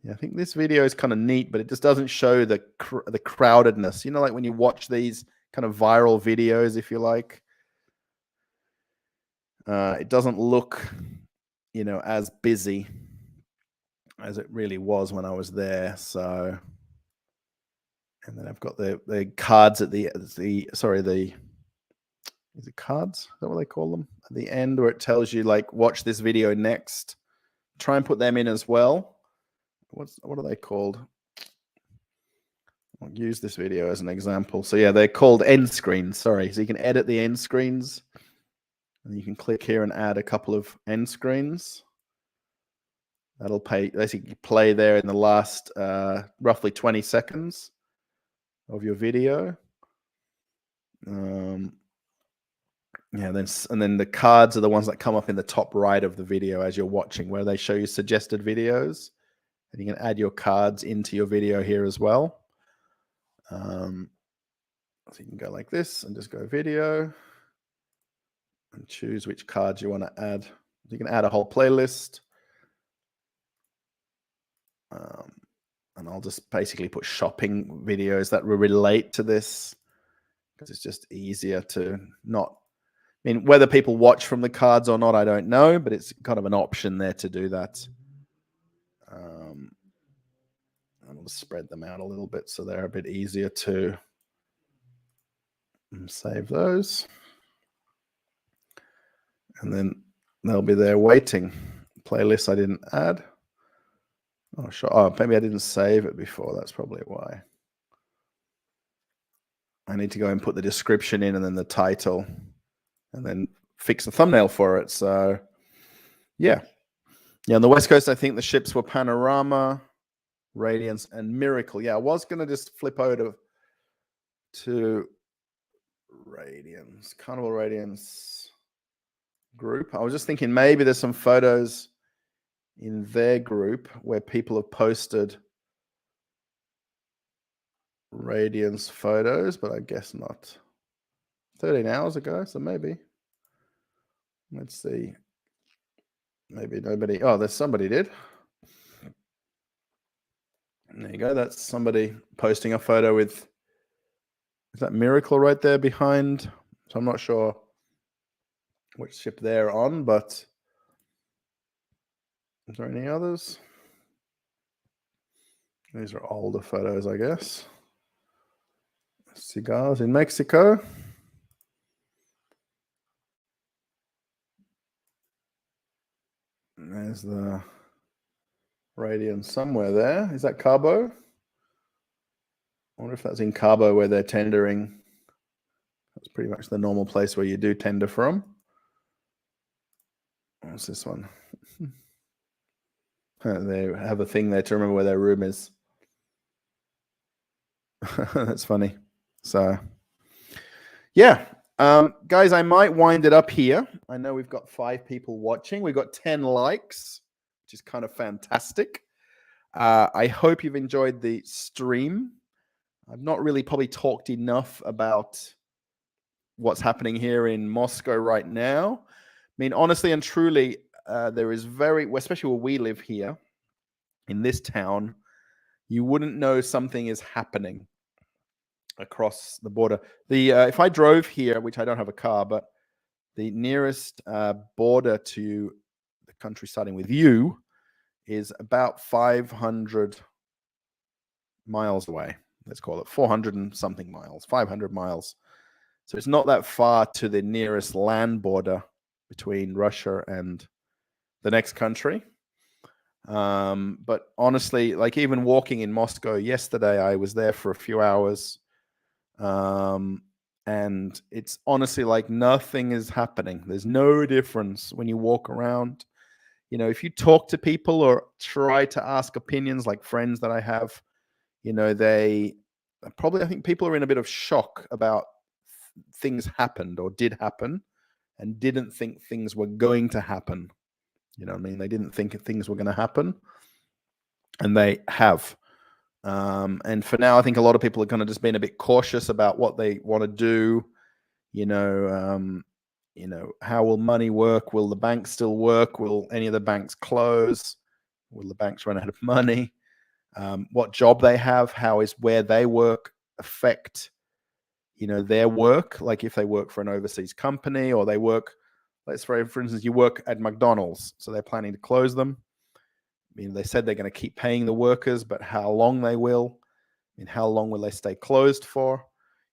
Yeah, I think this video is kind of neat, but it just doesn't show the crowdedness. You know, like when you watch these kind of viral videos, if you like, it doesn't look, you know, as busy as it really was when I was there. So, and then I've got the cards at the is it cards? Is that what they call them? At the end where it tells you like watch this video next. Try and put them in as well. What are they called? I'll use this video as an example. So yeah, they're called end screens. Sorry. So you can edit the end screens. And you can click here and add a couple of end screens. That'll basically play there in the last roughly 20 seconds of your video. Yeah, and then the cards are the ones that come up in the top right of the video as you're watching, where they show you suggested videos. And you can add your cards into your video here as well. So you can go like this and just go video and choose which cards you want to add. You can add a whole playlist. And I'll just basically put shopping videos that relate to this because it's just easier to not. I mean, whether people watch from the cards or not, I don't know, but it's kind of an option there to do that. And I'll just spread them out a little bit so they're a bit easier to save those. And then they'll be there waiting. Playlist I didn't add. Oh, sure. Oh, maybe I didn't save it before. That's probably why. I need to go and put the description in and then the title and then fix the thumbnail for it. So, yeah. Yeah, on the West Coast, I think the ships were Panorama, Radiance, and Miracle. Yeah, I was going to just flip over to Radiance, Carnival Radiance group. I was just thinking maybe there's some photos in their group where people have posted Radiance photos, but I guess not. 13 hours ago, so maybe. Let's see. Maybe nobody. Oh, there's somebody did. There you go. That's somebody posting a photo with. Is that Miracle right there behind? So I'm not sure which ship they're on, but is there any others? These are older photos, I guess. Cigars in Mexico. And there's the Radiance somewhere there. Is that Cabo? I wonder if that's in Cabo where they're tendering. That's pretty much the normal place where you do tender from. What's this one? They have a thing there to remember where their room is. That's funny. So, yeah. Guys, I might wind it up here. I know we've got 5 people watching. We've got 10 likes, which is kind of fantastic. I hope you've enjoyed the stream. I've not really probably talked enough about what's happening here in Moscow right now. I mean, honestly and truly, there is especially where we live here in this town, you wouldn't know something is happening across the border. If I drove here, which I don't have a car, but the nearest border to the country starting with U is about 500 miles away. Let's call it 400 and something miles, 500 miles. So it's not that far to the nearest land border between Russia and the next country. But honestly, like even walking in Moscow yesterday, I was there for a few hours. And it's honestly like nothing is happening. There's no difference when you walk around. You know, if you talk to people or try to ask opinions, like friends that I have, you know, I think people are in a bit of shock about things happened or did happen and didn't think things were going to happen. You know what I mean? They didn't think things were going to happen, and they have. And for now, I think a lot of people are kind of just being a bit cautious about what they want to do. You know, how will money work? Will the banks still work? Will any of the banks close? Will the banks run out of money? what job they have, how is where they work affect, their work. Like if they work for an overseas company or they work, let's say, for instance, you work at McDonald's, so they're planning to close them. They said they're going to keep paying the workers, but how long they will, how long will they stay closed for?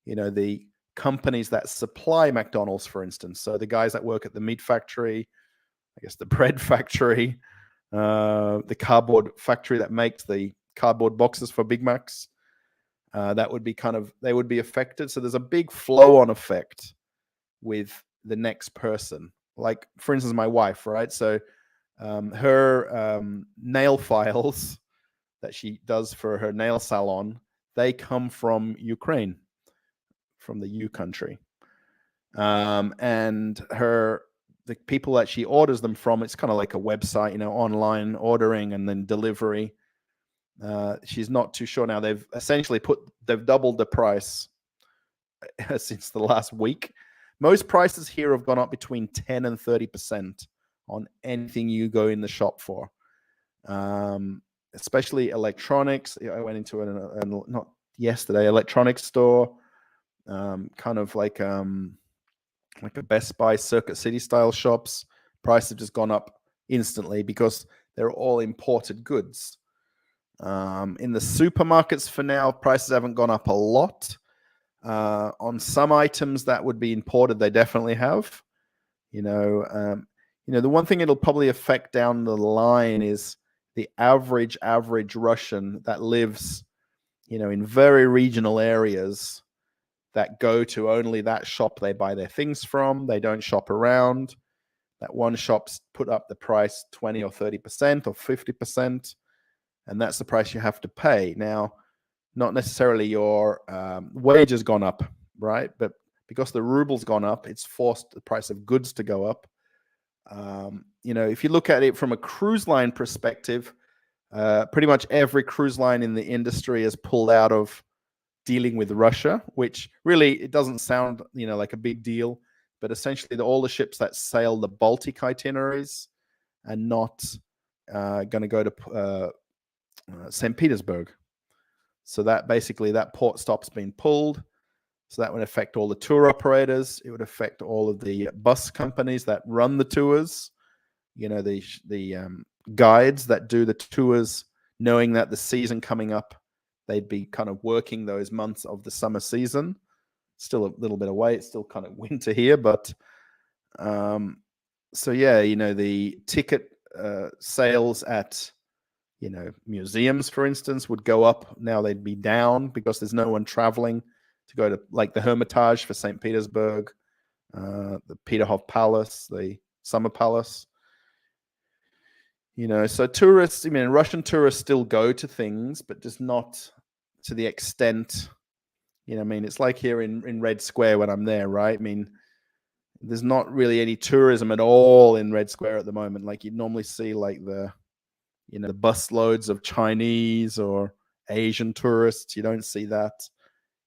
The companies that supply McDonald's, for instance, so the guys that work at the meat factory, I guess the bread factory, the cardboard factory that makes the cardboard boxes for Big Macs, that would be they would be affected. So there's a big flow-on effect with the next person. Like, for instance, my wife, right? So her nail files that she does for her nail salon, they come from Ukraine, from the U country. And the people that she orders them from, it's kind of like a website, online ordering and then delivery. She's not too sure now. They've essentially doubled the price since the last week. Most prices here have gone up between 10 and 30% on anything you go in the shop for. Especially electronics. I went into not yesterday, electronics store, kind of like a Best Buy, Circuit City style shops. Prices have just gone up instantly because they're all imported goods. In the supermarkets for now, prices haven't gone up a lot. On some items that would be imported, they definitely have. The one thing it'll probably affect down the line is the average Russian that lives, in very regional areas, that go to only that shop they buy their things from. They don't shop around. That one shop's put up the price 20 or 30% or 50%, and that's the price you have to pay. Now, not necessarily your wage has gone up, right? But because the ruble's gone up, it's forced the price of goods to go up. If you look at it from a cruise line perspective, pretty much every cruise line in the industry has pulled out of dealing with Russia, which really, it doesn't sound, like a big deal, but essentially all the ships that sail the Baltic itineraries are not going to go to St. Petersburg. So that basically that port stop's been pulled. So that would affect all the tour operators. It would affect all of the bus companies that run the tours. The guides that do the tours, knowing that the season coming up, they'd be kind of working those months of the summer season. Still a little bit away. It's still kind of winter here, but so yeah, the ticket sales at museums, for instance, would go up. Now they'd be down because there's no one traveling to go to, like, the Hermitage for St. Petersburg, the Peterhof Palace, the Summer Palace. So tourists, Russian tourists still go to things, but just not to the extent, it's like here in Red Square when I'm there, right? There's not really any tourism at all in Red Square at the moment. Like you'd normally see like the bus loads of Chinese or Asian tourists. You don't see that.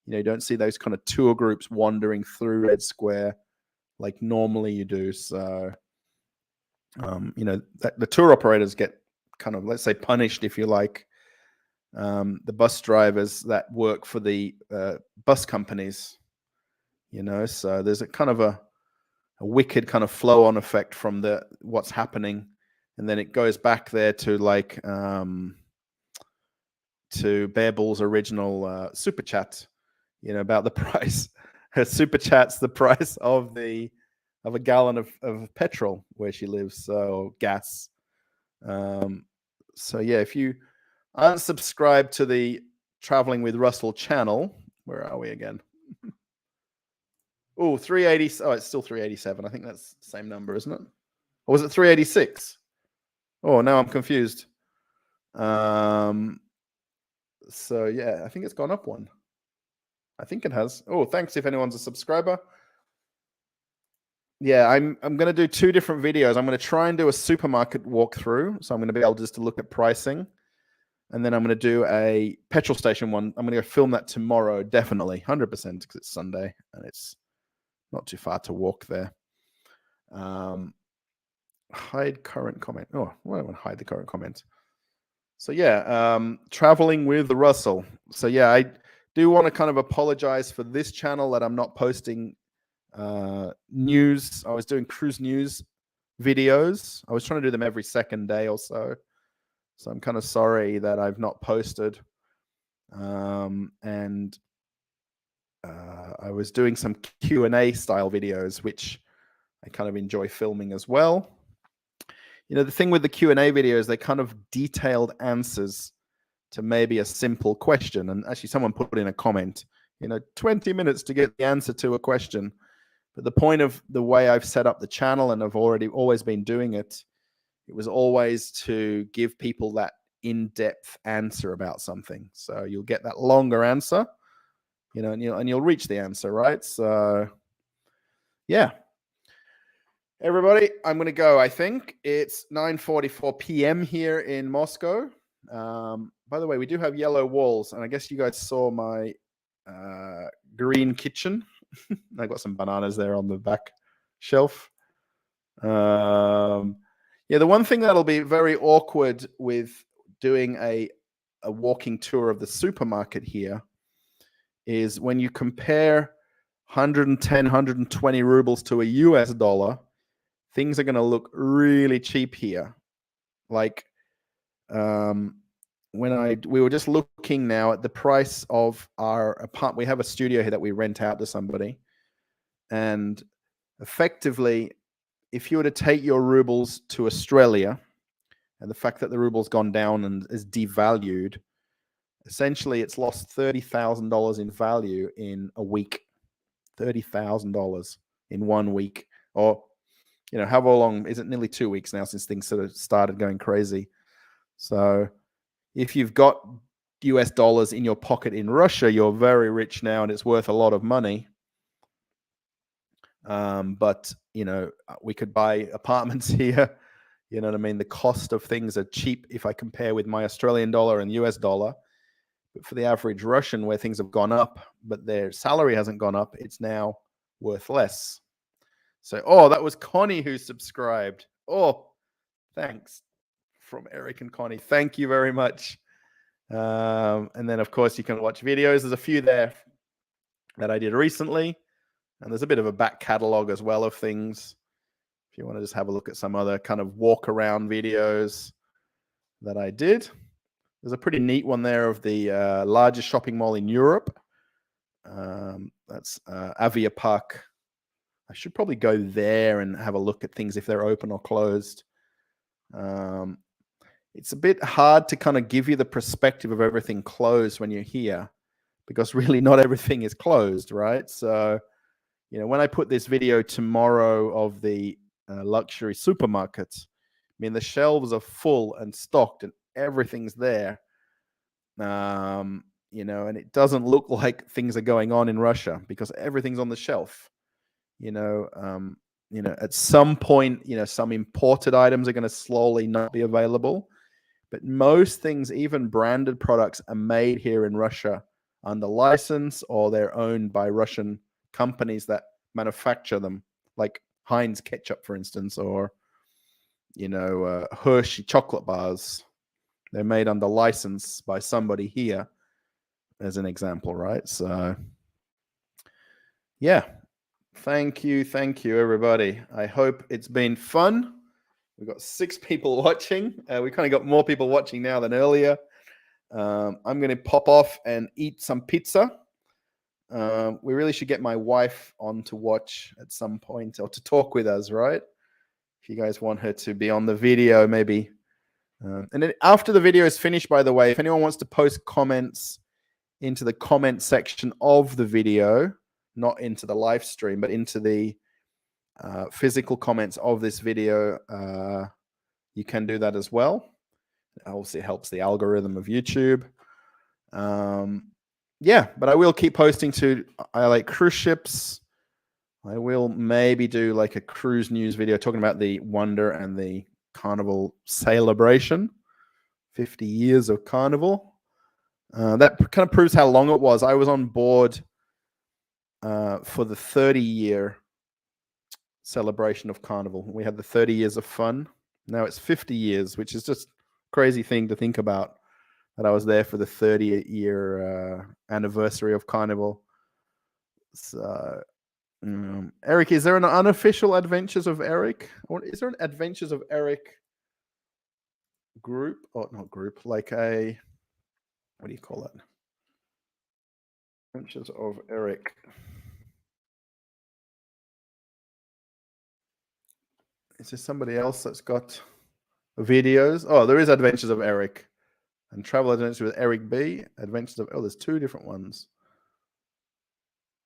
You don't see those kind of tour groups wandering through Red Square like normally you do. So, the tour operators get kind of, let's say, punished, if you like. The bus drivers that work for the bus companies, so there's a kind of a wicked kind of flow-on effect from what's happening, and then it goes back there to like to Bear Bull's original super chat, about the price. Her super chat's the price of a gallon of petrol where she lives, so gas. So yeah, if you unsubscribe to the Traveling with Russell channel, where are we again? Oh, 380. Oh, it's still 387. I think that's the same number, isn't it? Or was it 386? Oh, now I'm confused. So yeah, I think it's gone up one. I think it has. Oh, thanks if anyone's a subscriber. Yeah, I'm going to do two different videos. I'm going to try and do a supermarket walkthrough. So I'm going to be able just to look at pricing. And then I'm going to do a petrol station one. I'm going to go film that tomorrow, definitely, 100%, because it's Sunday and it's not too far to walk there. Hide current comment. Oh, why don't I hide the current comment? So yeah, traveling with Russell. So yeah, I do want to kind of apologize for this channel that I'm not posting news. I was doing cruise news videos. I was trying to do them every second day or so. So I'm kind of sorry that I've not posted. And I was doing some Q&A style videos, which I kind of enjoy filming as well. You know, the thing with the Q&A videos, they kind of detailed answers to maybe a simple question. And actually someone put in a comment, 20 minutes to get the answer to a question. But the point of the way I've set up the channel, and I've always been doing it, it was always to give people that in-depth answer about something. So you'll get that longer answer, and you'll reach the answer, right? So yeah. Everybody, I'm going to go. I think it's 9:44 p.m. here in Moscow. By the way, we do have yellow walls, and I guess you guys saw my green kitchen. I got some bananas there on the back shelf. Yeah, the one thing that'll be very awkward with doing a walking tour of the supermarket here is when you compare 110, 120 rubles to a US dollar, things are going to look really cheap here. Like we were just looking now at the price of our apartment. We have a studio here that we rent out to somebody. And effectively, if you were to take your rubles to Australia, and the fact that the ruble's gone down and is devalued, essentially it's lost $30,000 in value in a week. $30,000 in 1 week. Or, however long, is it nearly 2 weeks now since things sort of started going crazy? So if you've got US dollars in your pocket in Russia, you're very rich now and it's worth a lot of money. But, we could buy apartments here. You know what I mean? The cost of things are cheap if I compare with my Australian dollar and US dollar. But for the average Russian, where things have gone up, but their salary hasn't gone up, it's now worth less. So, that was Connie who subscribed. Thanks from Eric and Connie. Thank you very much. And then, of course, you can watch videos. There's a few there that I did recently. And there's a bit of a back catalog as well of things. If you want to just have a look at some other kind of walk around videos that I did. There's a pretty neat one there of the largest shopping mall in Europe. That's Avia Park. I should probably go there and have a look at things if they're open or closed. It's a bit hard to kind of give you the perspective of everything closed when you're here, because really not everything is closed, right? So, when I put this video tomorrow of the luxury supermarkets, I mean, the shelves are full and stocked and everything's there. And it doesn't look like things are going on in Russia because everything's on the shelf. At some point, some imported items are going to slowly not be available. But most things, even branded products, are made here in Russia under license, or they're owned by Russian companies that manufacture them, like Heinz ketchup, for instance, or, Hershey chocolate bars. They're made under license by somebody here, as an example, right? So, yeah. Thank you, everybody. I hope it's been fun. We've got 6 people watching. We kind of got more people watching now than earlier. I'm going to pop off and eat some pizza. We really should get my wife on to watch at some point, or to talk with us, right? If you guys want her to be on the video, maybe. And then after the video is finished, by the way, if anyone wants to post comments into the comment section of the video, not into the live stream, but into the physical comments of this video, you can do that as well. Obviously, it helps the algorithm of YouTube. Yeah, but I will keep posting I like cruise ships. I will maybe do like a cruise news video talking about the Wonder and the Carnival celebration. 50 years of Carnival. That kind of proves how long it was. I was on board for the 30-year celebration of Carnival. We had the 30 years of fun. Now it's 50 years, which is just crazy thing to think about, that I was there for the 30th year anniversary of Carnival. So, Eric, is there an unofficial Adventures of Eric? Or is there an Adventures of Eric group? Oh, not group, like a, what do you call it? Adventures of Eric. Is there somebody else that's got videos? Oh, there is Adventures of Eric. And Travel Adventures with Eric B. Adventures of, oh, there's two different ones.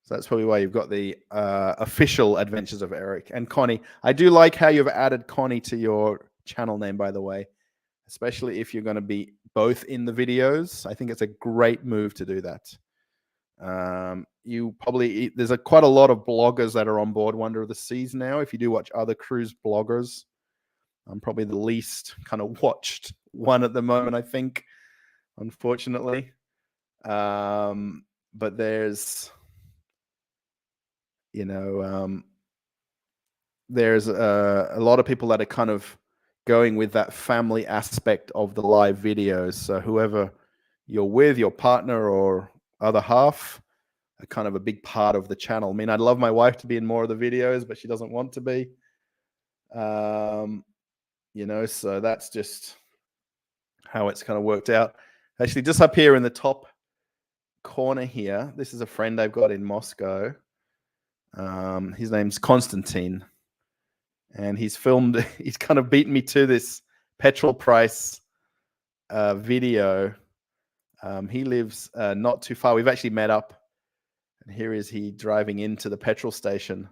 So that's probably why you've got the official Adventures of Eric and Connie. I do like how you've added Connie to your channel name, by the way, especially if you're going to be both in the videos. I think it's a great move to do that. You probably, there's quite a lot of bloggers that are on board Wonder of the Seas now. If you do watch other cruise bloggers, I'm probably the least kind of watched one at the moment, I think, unfortunately. But there's, there's a lot of people that are kind of going with that family aspect of the live videos. So whoever you're with, your partner or other half, are kind of a big part of the channel. I mean, I'd love my wife to be in more of the videos, but she doesn't want to be. So that's just how it's kind of worked out. Actually, just up here in the top corner here, this is a friend I've got in Moscow. His name's Konstantin, and he's kind of beaten me to this petrol price video. He lives not too far. We've actually met up, and here is he driving into the petrol station.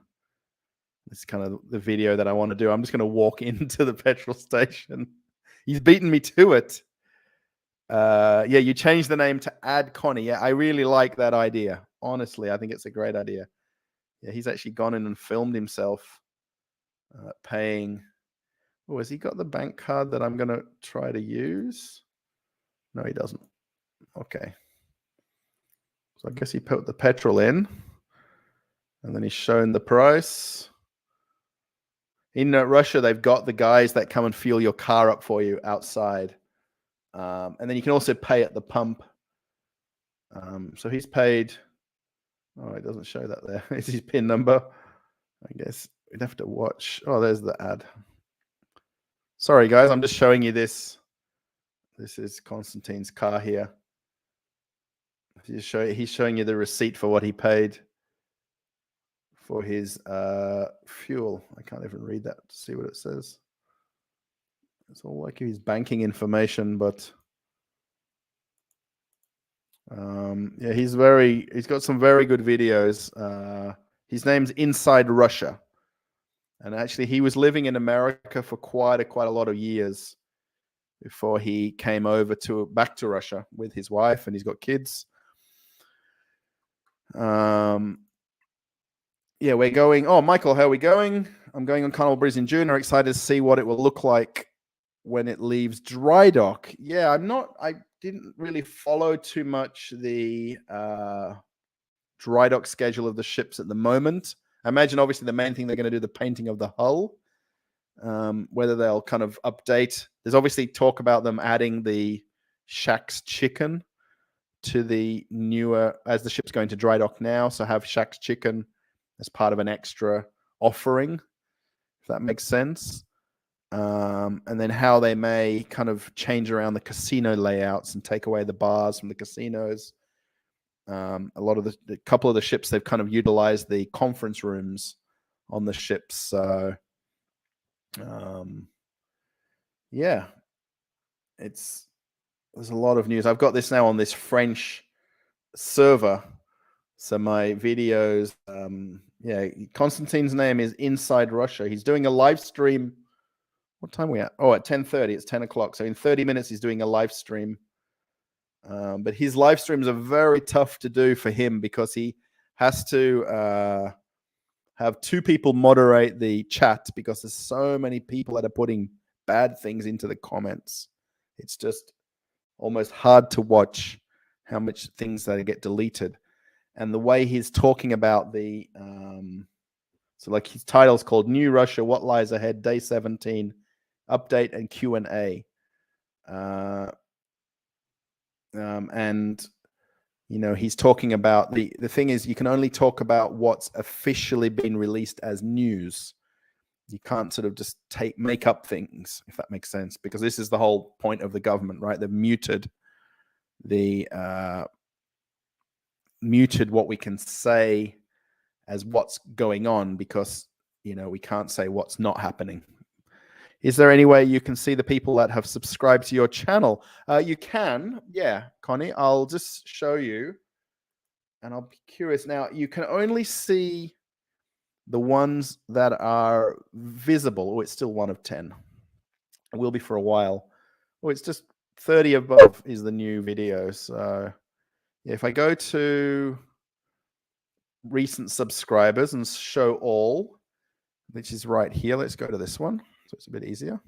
This is kind of the video that I want to do. I'm just going to walk into the petrol station. He's beaten me to it. Yeah, you changed the name to Add Connie. Yeah, I really like that idea. Honestly, I think it's a great idea. Yeah, he's actually gone in and filmed himself paying. Oh, has he got the bank card that I'm going to try to use? No, he doesn't. Okay. So I guess he put the petrol in, and then he's shown the price. In Russia, they've got the guys that come and fuel your car up for you outside. And then you can also pay at the pump. So he's paid. Oh, it doesn't show that there. It's his PIN number. I guess we'd have to watch. Oh, there's the ad. Sorry, guys. I'm just showing you this. This is Konstantin's car here. He's showing you the receipt for what he paid for his fuel. I can't even read that to see what it says. It's all like his banking information, but yeah, he's got some very good videos. His name's Inside Russia, and actually he was living in America for quite a lot of years before he came over back to Russia with his wife, and he's got kids. Yeah, we're going. Oh, Michael, how are we going? I'm going on Carnival Breeze in June. I'm excited to see what it will look like when it leaves dry dock. Yeah, I didn't really follow too much the dry dock schedule of the ships at the moment. I imagine obviously the main thing they're going to do the painting of the hull. Whether they'll kind of update. There's obviously talk about them adding the Shaq's Chicken to the newer, as the ship's going to dry dock now. So have Shaq's Chicken as part of an extra offering, if that makes sense. And then how they may kind of change around the casino layouts and take away the bars from the casinos. A couple of the ships, they've kind of utilized the conference rooms on the ships. So, yeah, there's a lot of news. I've got this now on this French server. So my videos, yeah, Konstantin's name is Inside Russia. He's doing a live stream. What time are we at? Oh, at 10:30. It's 10 o'clock. So in 30 minutes, he's doing a live stream. But his live streams are very tough to do for him because he has to have two people moderate the chat because there's so many people that are putting bad things into the comments. It's just almost hard to watch how much things that get deleted. And the way he's talking about the, so like his title's called New Russia, What Lies Ahead, Day 17, Update and Q&A. And he's talking about the thing is, you can only talk about what's officially been released as news. You can't sort of just make up things, if that makes sense, because this is the whole point of the government, right? They've muted what we can say as what's going on, because we can't say what's not happening. Is there any way you can see the people that have subscribed to your channel? You can, yeah, Connie. I'll just show you, and I'll be curious. Now, you can only see the ones that are visible. Oh, it's still 1 of 10. It will be for a while. Oh, it's just 30 above is the new video. So if I go to recent subscribers and show all, which is right here, let's go to this one. So it's a bit easier.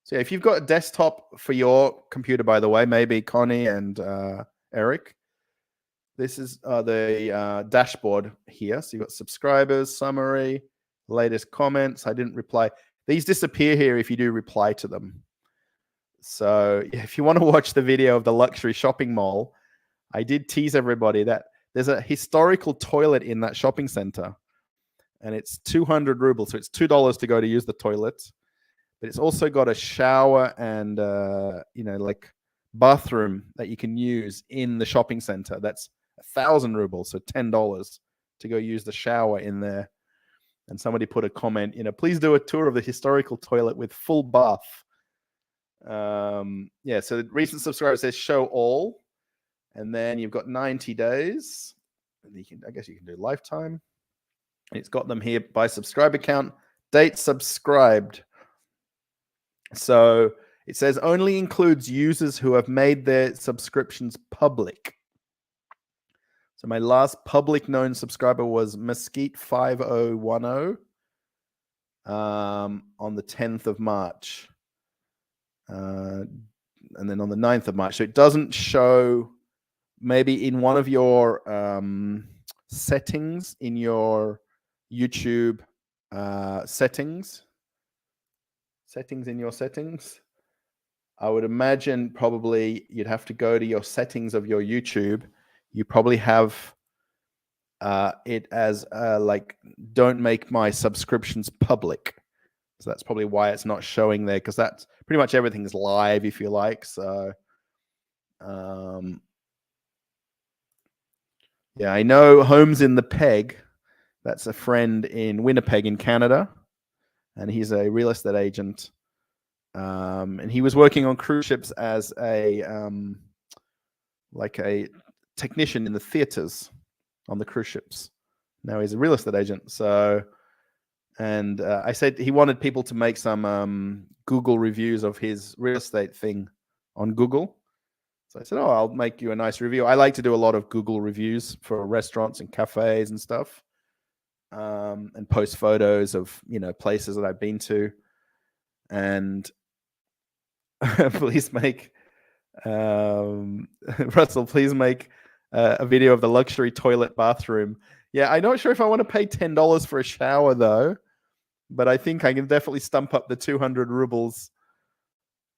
So yeah, if you've got a desktop for your computer, by the way, maybe Connie and Eric, this is the dashboard here. So you've got subscribers, summary, latest comments. I didn't reply. These disappear here if you do reply to them. So if you want to watch the video of the luxury shopping mall, I did tease everybody that there's a historical toilet in that shopping center, and it's 200 rubles. So it's $2 to go to use the toilet. But it's also got a shower and like bathroom that you can use in the shopping center. That's 1,000 rubles, so $10 to go use the shower in there. And somebody put a comment, please do a tour of the historical toilet with full bath. Yeah, so the recent subscriber says show all, and then you've got 90 days. And I guess you can do lifetime. And it's got them here by subscriber count, date subscribed. So it says only includes users who have made their subscriptions public. So my last public known subscriber was Mesquite5010 on the 10th of March. And then on the 9th of March. So it doesn't show, maybe in one of your settings in your YouTube settings in your settings. I would imagine probably you'd have to go to your settings of your YouTube. You probably have it as like, don't make my subscriptions public. So that's probably why it's not showing there, because that's pretty much everything's live, if you like. So yeah, I know Homes in the Peg. That's a friend in Winnipeg in Canada, and he's a real estate agent. And he was working on cruise ships as a like a technician in the theaters on the cruise ships. Now he's a real estate agent. So, and I said he wanted people to make some Google reviews of his real estate thing on Google. So I said, oh, I'll make you a nice review. I like to do a lot of Google reviews for restaurants and cafes and stuff, and post photos of, places that I've been to. And please make, Russell, please make a video of the luxury toilet bathroom. Yeah, I'm not sure if I want to pay $10 for a shower, though, but I think I can definitely stump up the 200 rubles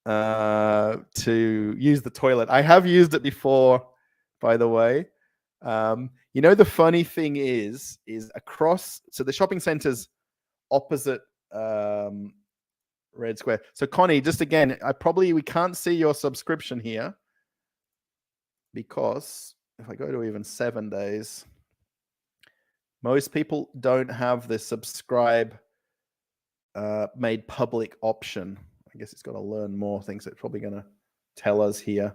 to use the toilet. I have used it before, by the way. The funny thing is across, so the shopping center's opposite Red Square. So Connie, just again, we can't see your subscription here, because if I go to even 7 days, most people don't have the subscribe made public option. I guess it's got to learn more things. It's probably going to tell us here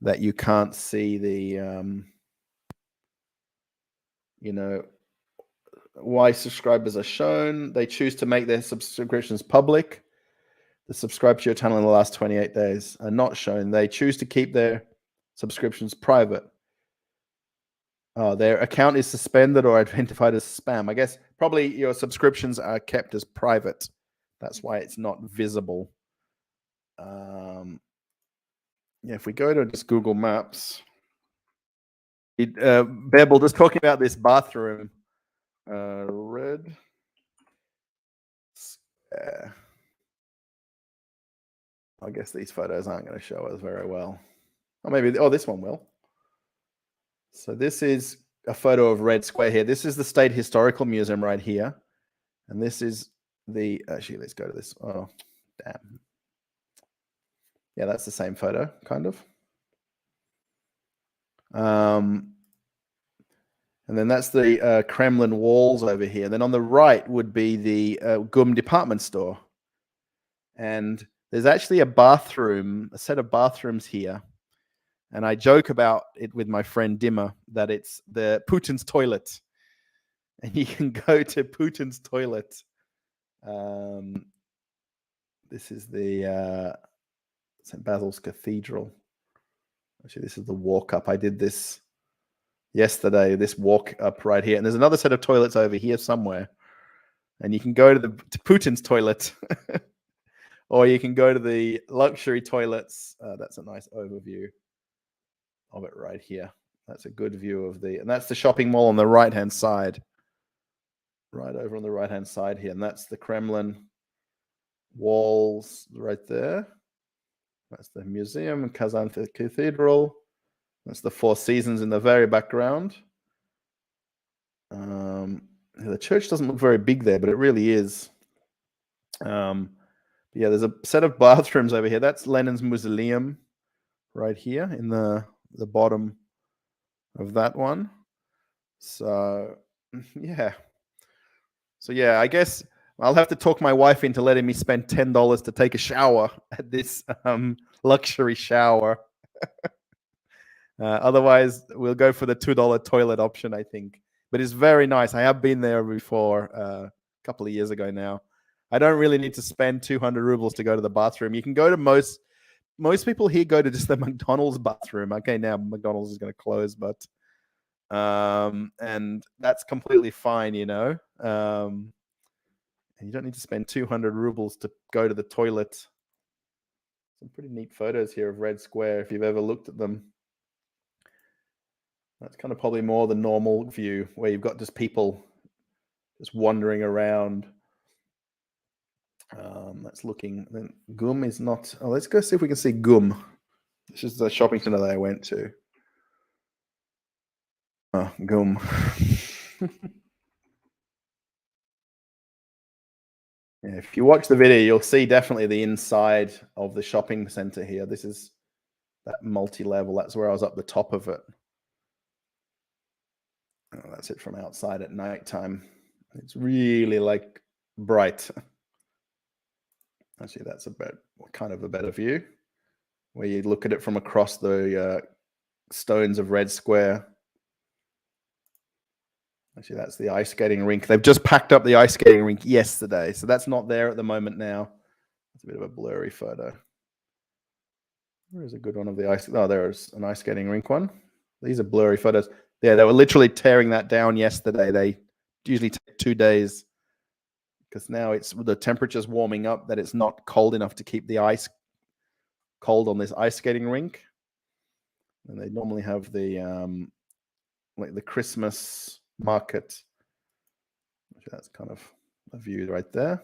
that you can't see the, why subscribers are shown. They choose to make their subscriptions public. The subscribe to your channel in the last 28 days are not shown. They choose to keep their subscriptions private. Their account is suspended or identified as spam. I guess probably your subscriptions are kept as private. That's why it's not visible. Yeah, if we go to just Google Maps, Bebel, just talking about this bathroom, Red Square. I guess these photos aren't going to show us very well. Or maybe, this one will. So this is a photo of Red Square here. This is the State Historical Museum right here. And this is the, actually, let's go to this. Oh, damn. Yeah, that's the same photo, kind of. And then that's the Kremlin walls over here. Then on the right would be the GUM department store. And there's actually a bathroom, a set of bathrooms here. And I joke about it with my friend Dimmer that it's the Putin's toilet. And you can go to Putin's toilet. This is the St. Basil's Cathedral. Actually, this is the walk up. I did this yesterday, this walk up right here. And there's another set of toilets over here somewhere. And you can go to Putin's toilet. Or you can go to the luxury toilets. That's a nice overview of it right here. That's a good view of and that's the shopping mall on the right-hand side. Right over on the right-hand side here. And that's the Kremlin walls right there. That's the museum, Kazan Cathedral. That's the Four Seasons in the very background. The church doesn't look very big there, but it really is. Yeah, there's a set of bathrooms over here. That's Lenin's mausoleum right here in the bottom of that one. So, yeah. So, yeah, I guess I'll have to talk my wife into letting me spend $10 to take a shower at this luxury shower. Otherwise, we'll go for the $2 toilet option, I think. But it's very nice. I have been there before a couple of years ago now. I don't really need to spend 200 rubles to go to the bathroom. You can go to most people here go to just the McDonald's bathroom. Okay, now McDonald's is going to close, but and that's completely fine, you know. And you don't need to spend 200 rubles to go to the toilet. Some pretty neat photos here of Red Square if you've ever looked at them. That's kind of probably more the normal view where you've got just people just wandering around. That's looking. Then GUM is not. Oh, let's go see if we can see GUM. This is the shopping center that I went to. Oh, GUM. Yeah, if you watch the video, you'll see definitely the inside of the shopping center here. This is that multi-level. That's where I was up the top of it. Oh, that's it from outside at nighttime. It's really like bright. Actually, that's kind of a better view, where you look at it from across the stones of Red Square. Actually, that's the ice skating rink. They've just packed up the ice skating rink yesterday, so that's not there at the moment now. It's a bit of a blurry photo. Where's a good one of the ice? Oh, there's an ice skating rink one. These are blurry photos. Yeah, they were literally tearing that down yesterday. They usually take 2 days because now the temperature's warming up that it's not cold enough to keep the ice cold on this ice skating rink. And they normally have the like the Christmas market. That's kind of a view right there.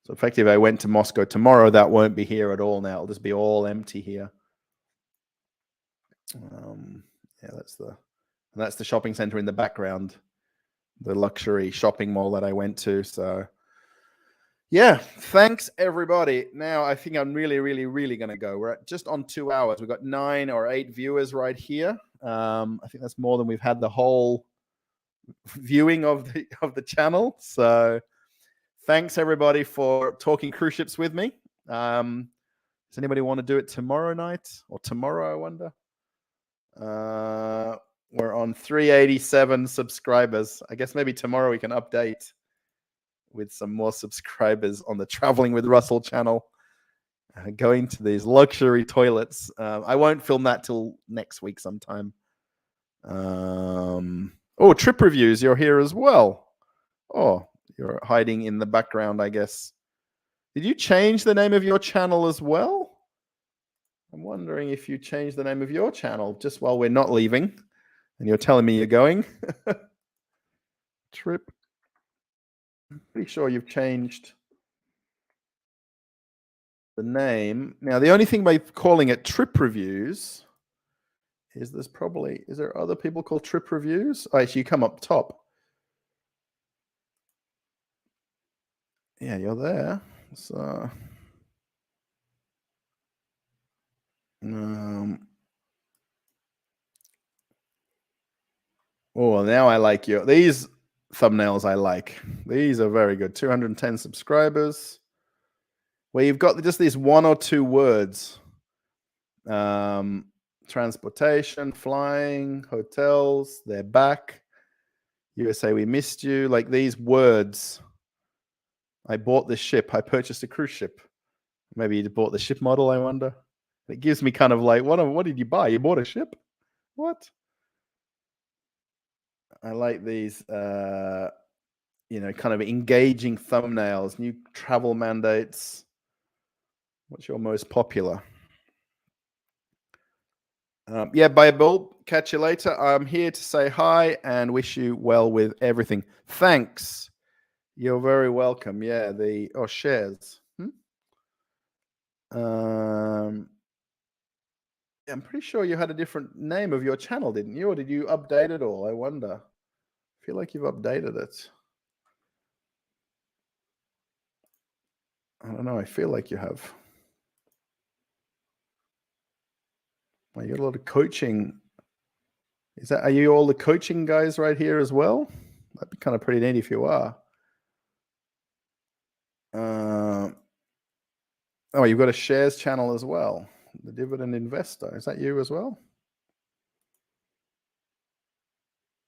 So effectively, if I went to Moscow tomorrow, that won't be here at all now. It'll just be all empty here. Yeah, that's the shopping center in the background, the luxury shopping mall that I went to. So yeah, thanks everybody. Now I think I'm really, really, really going to go. We're at just on 2 hours. We've got 9 or 8 viewers right here. I think that's more than we've had the whole viewing of the channel. So thanks everybody for talking cruise ships with me. Does anybody want to do it tomorrow night or tomorrow? I wonder. We're on 387 subscribers. I guess maybe tomorrow we can update with some more subscribers on the Traveling with Russell channel. Going to these luxury toilets. I won't film that till next week sometime. Oh, trip reviews. You're here as well. Oh, you're hiding in the background, I guess. Did you change the name of your channel as well? I'm wondering if you changed the name of your channel just while we're not leaving and you're telling me you're going. Trip. I'm pretty sure you've changed the name. Now, the only thing by calling it trip reviews is is there other people called trip reviews? Oh, actually, you come up top. Yeah, you're there. So, oh, now I like these thumbnails. I like these are very good. 210 subscribers. Where you've got just these one or two words. Transportation, flying, hotels, they're back. USA, we missed you. Like these words. I bought this ship. I purchased a cruise ship. Maybe you bought the ship model, I wonder. It gives me kind of like, what did you buy? You bought a ship? What? I like these, kind of engaging thumbnails, new travel mandates. What's your most popular? Bible, catch you later. I'm here to say hi and wish you well with everything. Thanks. You're very welcome. Yeah, shares. I'm pretty sure you had a different name of your channel, didn't you? Or did you update it all? I wonder. I feel like you've updated it. I don't know. I feel like you have. Well, you got a lot of coaching. Are you all the coaching guys right here as well? That'd be kind of pretty neat if you are. You've got a shares channel as well. The Dividend Investor. Is that you as well?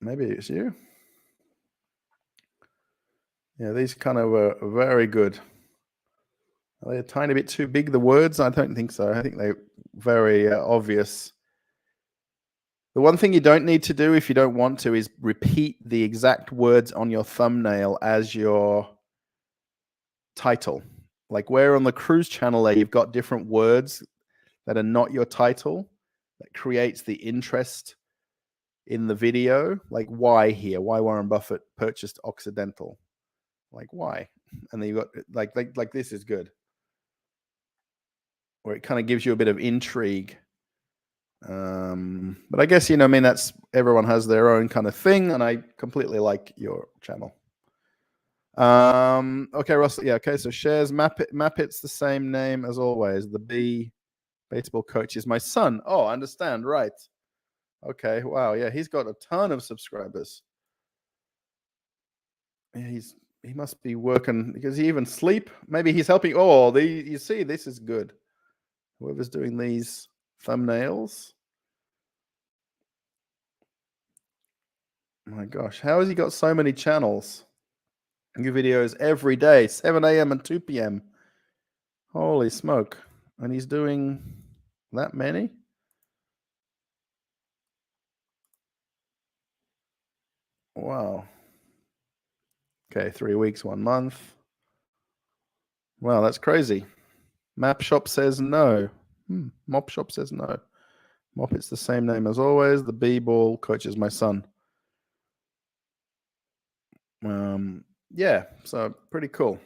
Maybe it's you. Yeah, these kind of are very good. Are they a tiny bit too big, the words? I don't think so. I think they're very obvious. The one thing you don't need to do if you don't want to is repeat the exact words on your thumbnail as your title. Like where on the cruise channel there, you've got different words that are not your title that creates the interest in the video. Like why here? Why Warren Buffett purchased Occidental? Like why? And then you got like this is good. Where it kind of gives you a bit of intrigue. But I guess, that's everyone has their own kind of thing, and I completely like your channel. Okay, Russell. Yeah, okay. So shares Mappit's the same name as always. The B baseball coach is my son. Oh, I understand. Right. Okay. Wow. Yeah, he's got a ton of subscribers. Yeah, he must be working. Does he even sleep? Maybe he's helping. Oh, you see, this is good. Whoever's doing these thumbnails. My gosh, how has he got so many channels? New videos every day, 7 a.m. and 2 p.m. Holy smoke. And he's doing that many? Wow. Okay, 3 weeks, 1 month. Wow, that's crazy. Map Shop says no. Mop Shop says no. Mop, it's the same name as always. The B-ball coach is my son. Yeah, so pretty cool.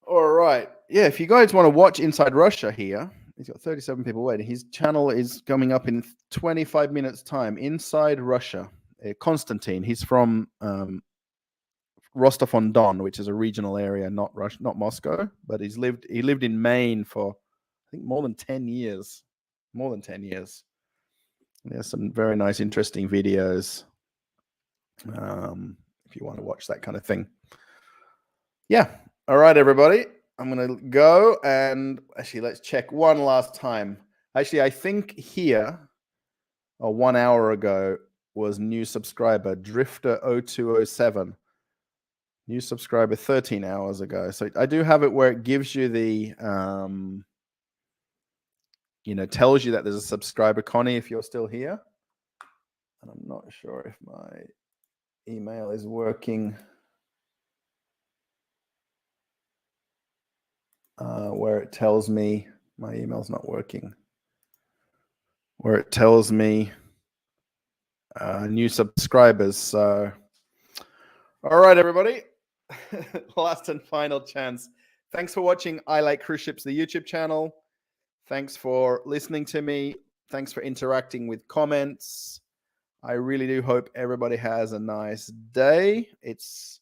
All right. Yeah, if you guys want to watch Inside Russia here, he's got 37 people waiting. His channel is coming up in 25 minutes time. Inside Russia. Konstantin, he's from Rostov-on-Don, which is a regional area, not Moscow, but he lived in Maine for I think more than 10 years. More than 10 years. And there's some very nice, interesting videos. If you want to watch that kind of thing. Yeah. All right, everybody. I'm going to go and actually let's check one last time. Actually, I think here, 1 hour ago, was new subscriber Drifter0207. New subscriber 13 hours ago. So I do have it where it gives you the, tells you that there's a subscriber, Connie, if you're still here. And I'm not sure if my email is working. Where it tells me my email's not working. Where it tells me new subscribers. So, all right, everybody. Last and final chance. Thanks for watching I Like Cruise Ships, the YouTube channel. Thanks for listening to me. Thanks for interacting with comments. I really do hope everybody has a nice day. It's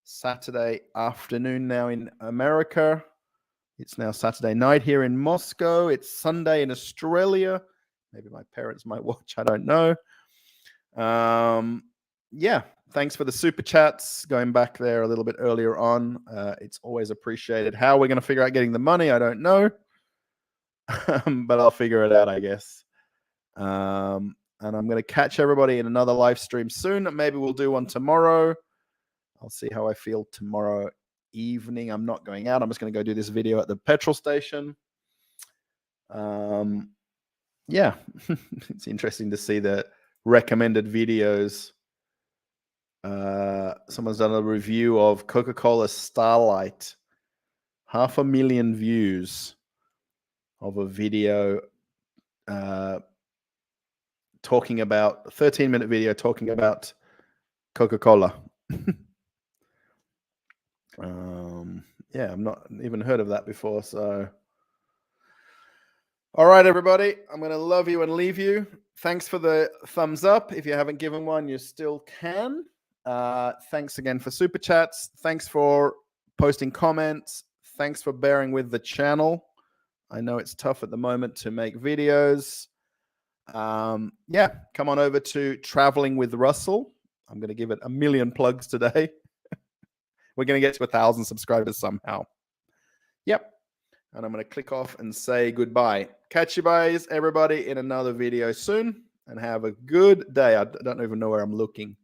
Saturday afternoon now in America. It's now Saturday night here in Moscow. It's Sunday in Australia. Maybe my parents might watch. I don't know. Yeah, thanks for the super chats. Going back there a little bit earlier on. It's always appreciated. How we're going to figure out getting the money, I don't know. But I'll figure it out, I guess. And I'm going to catch everybody in another live stream soon. Maybe we'll do one tomorrow. I'll see how I feel tomorrow evening. I'm not going out. I'm just going to go do this video at the petrol station. Yeah, it's interesting to see the recommended videos. Someone's done a review of Coca-Cola Starlight. 500,000 views of a video talking about a 13-minute video talking about Coca-Cola. Yeah, I've not even heard of that before. So, all right, everybody, I'm going to love you and leave you. Thanks for the thumbs up. If you haven't given one, you still can. Thanks again for super chats. Thanks for posting comments. Thanks for bearing with the channel. I know it's tough at the moment to make videos. Yeah, come on over to Traveling with Russell. I'm going to give it 1 million plugs today. We're going to get to 1,000 subscribers somehow. Yep. And I'm going to click off and say goodbye. Catch you guys, everybody, in another video soon. And have a good day. I don't even know where I'm looking.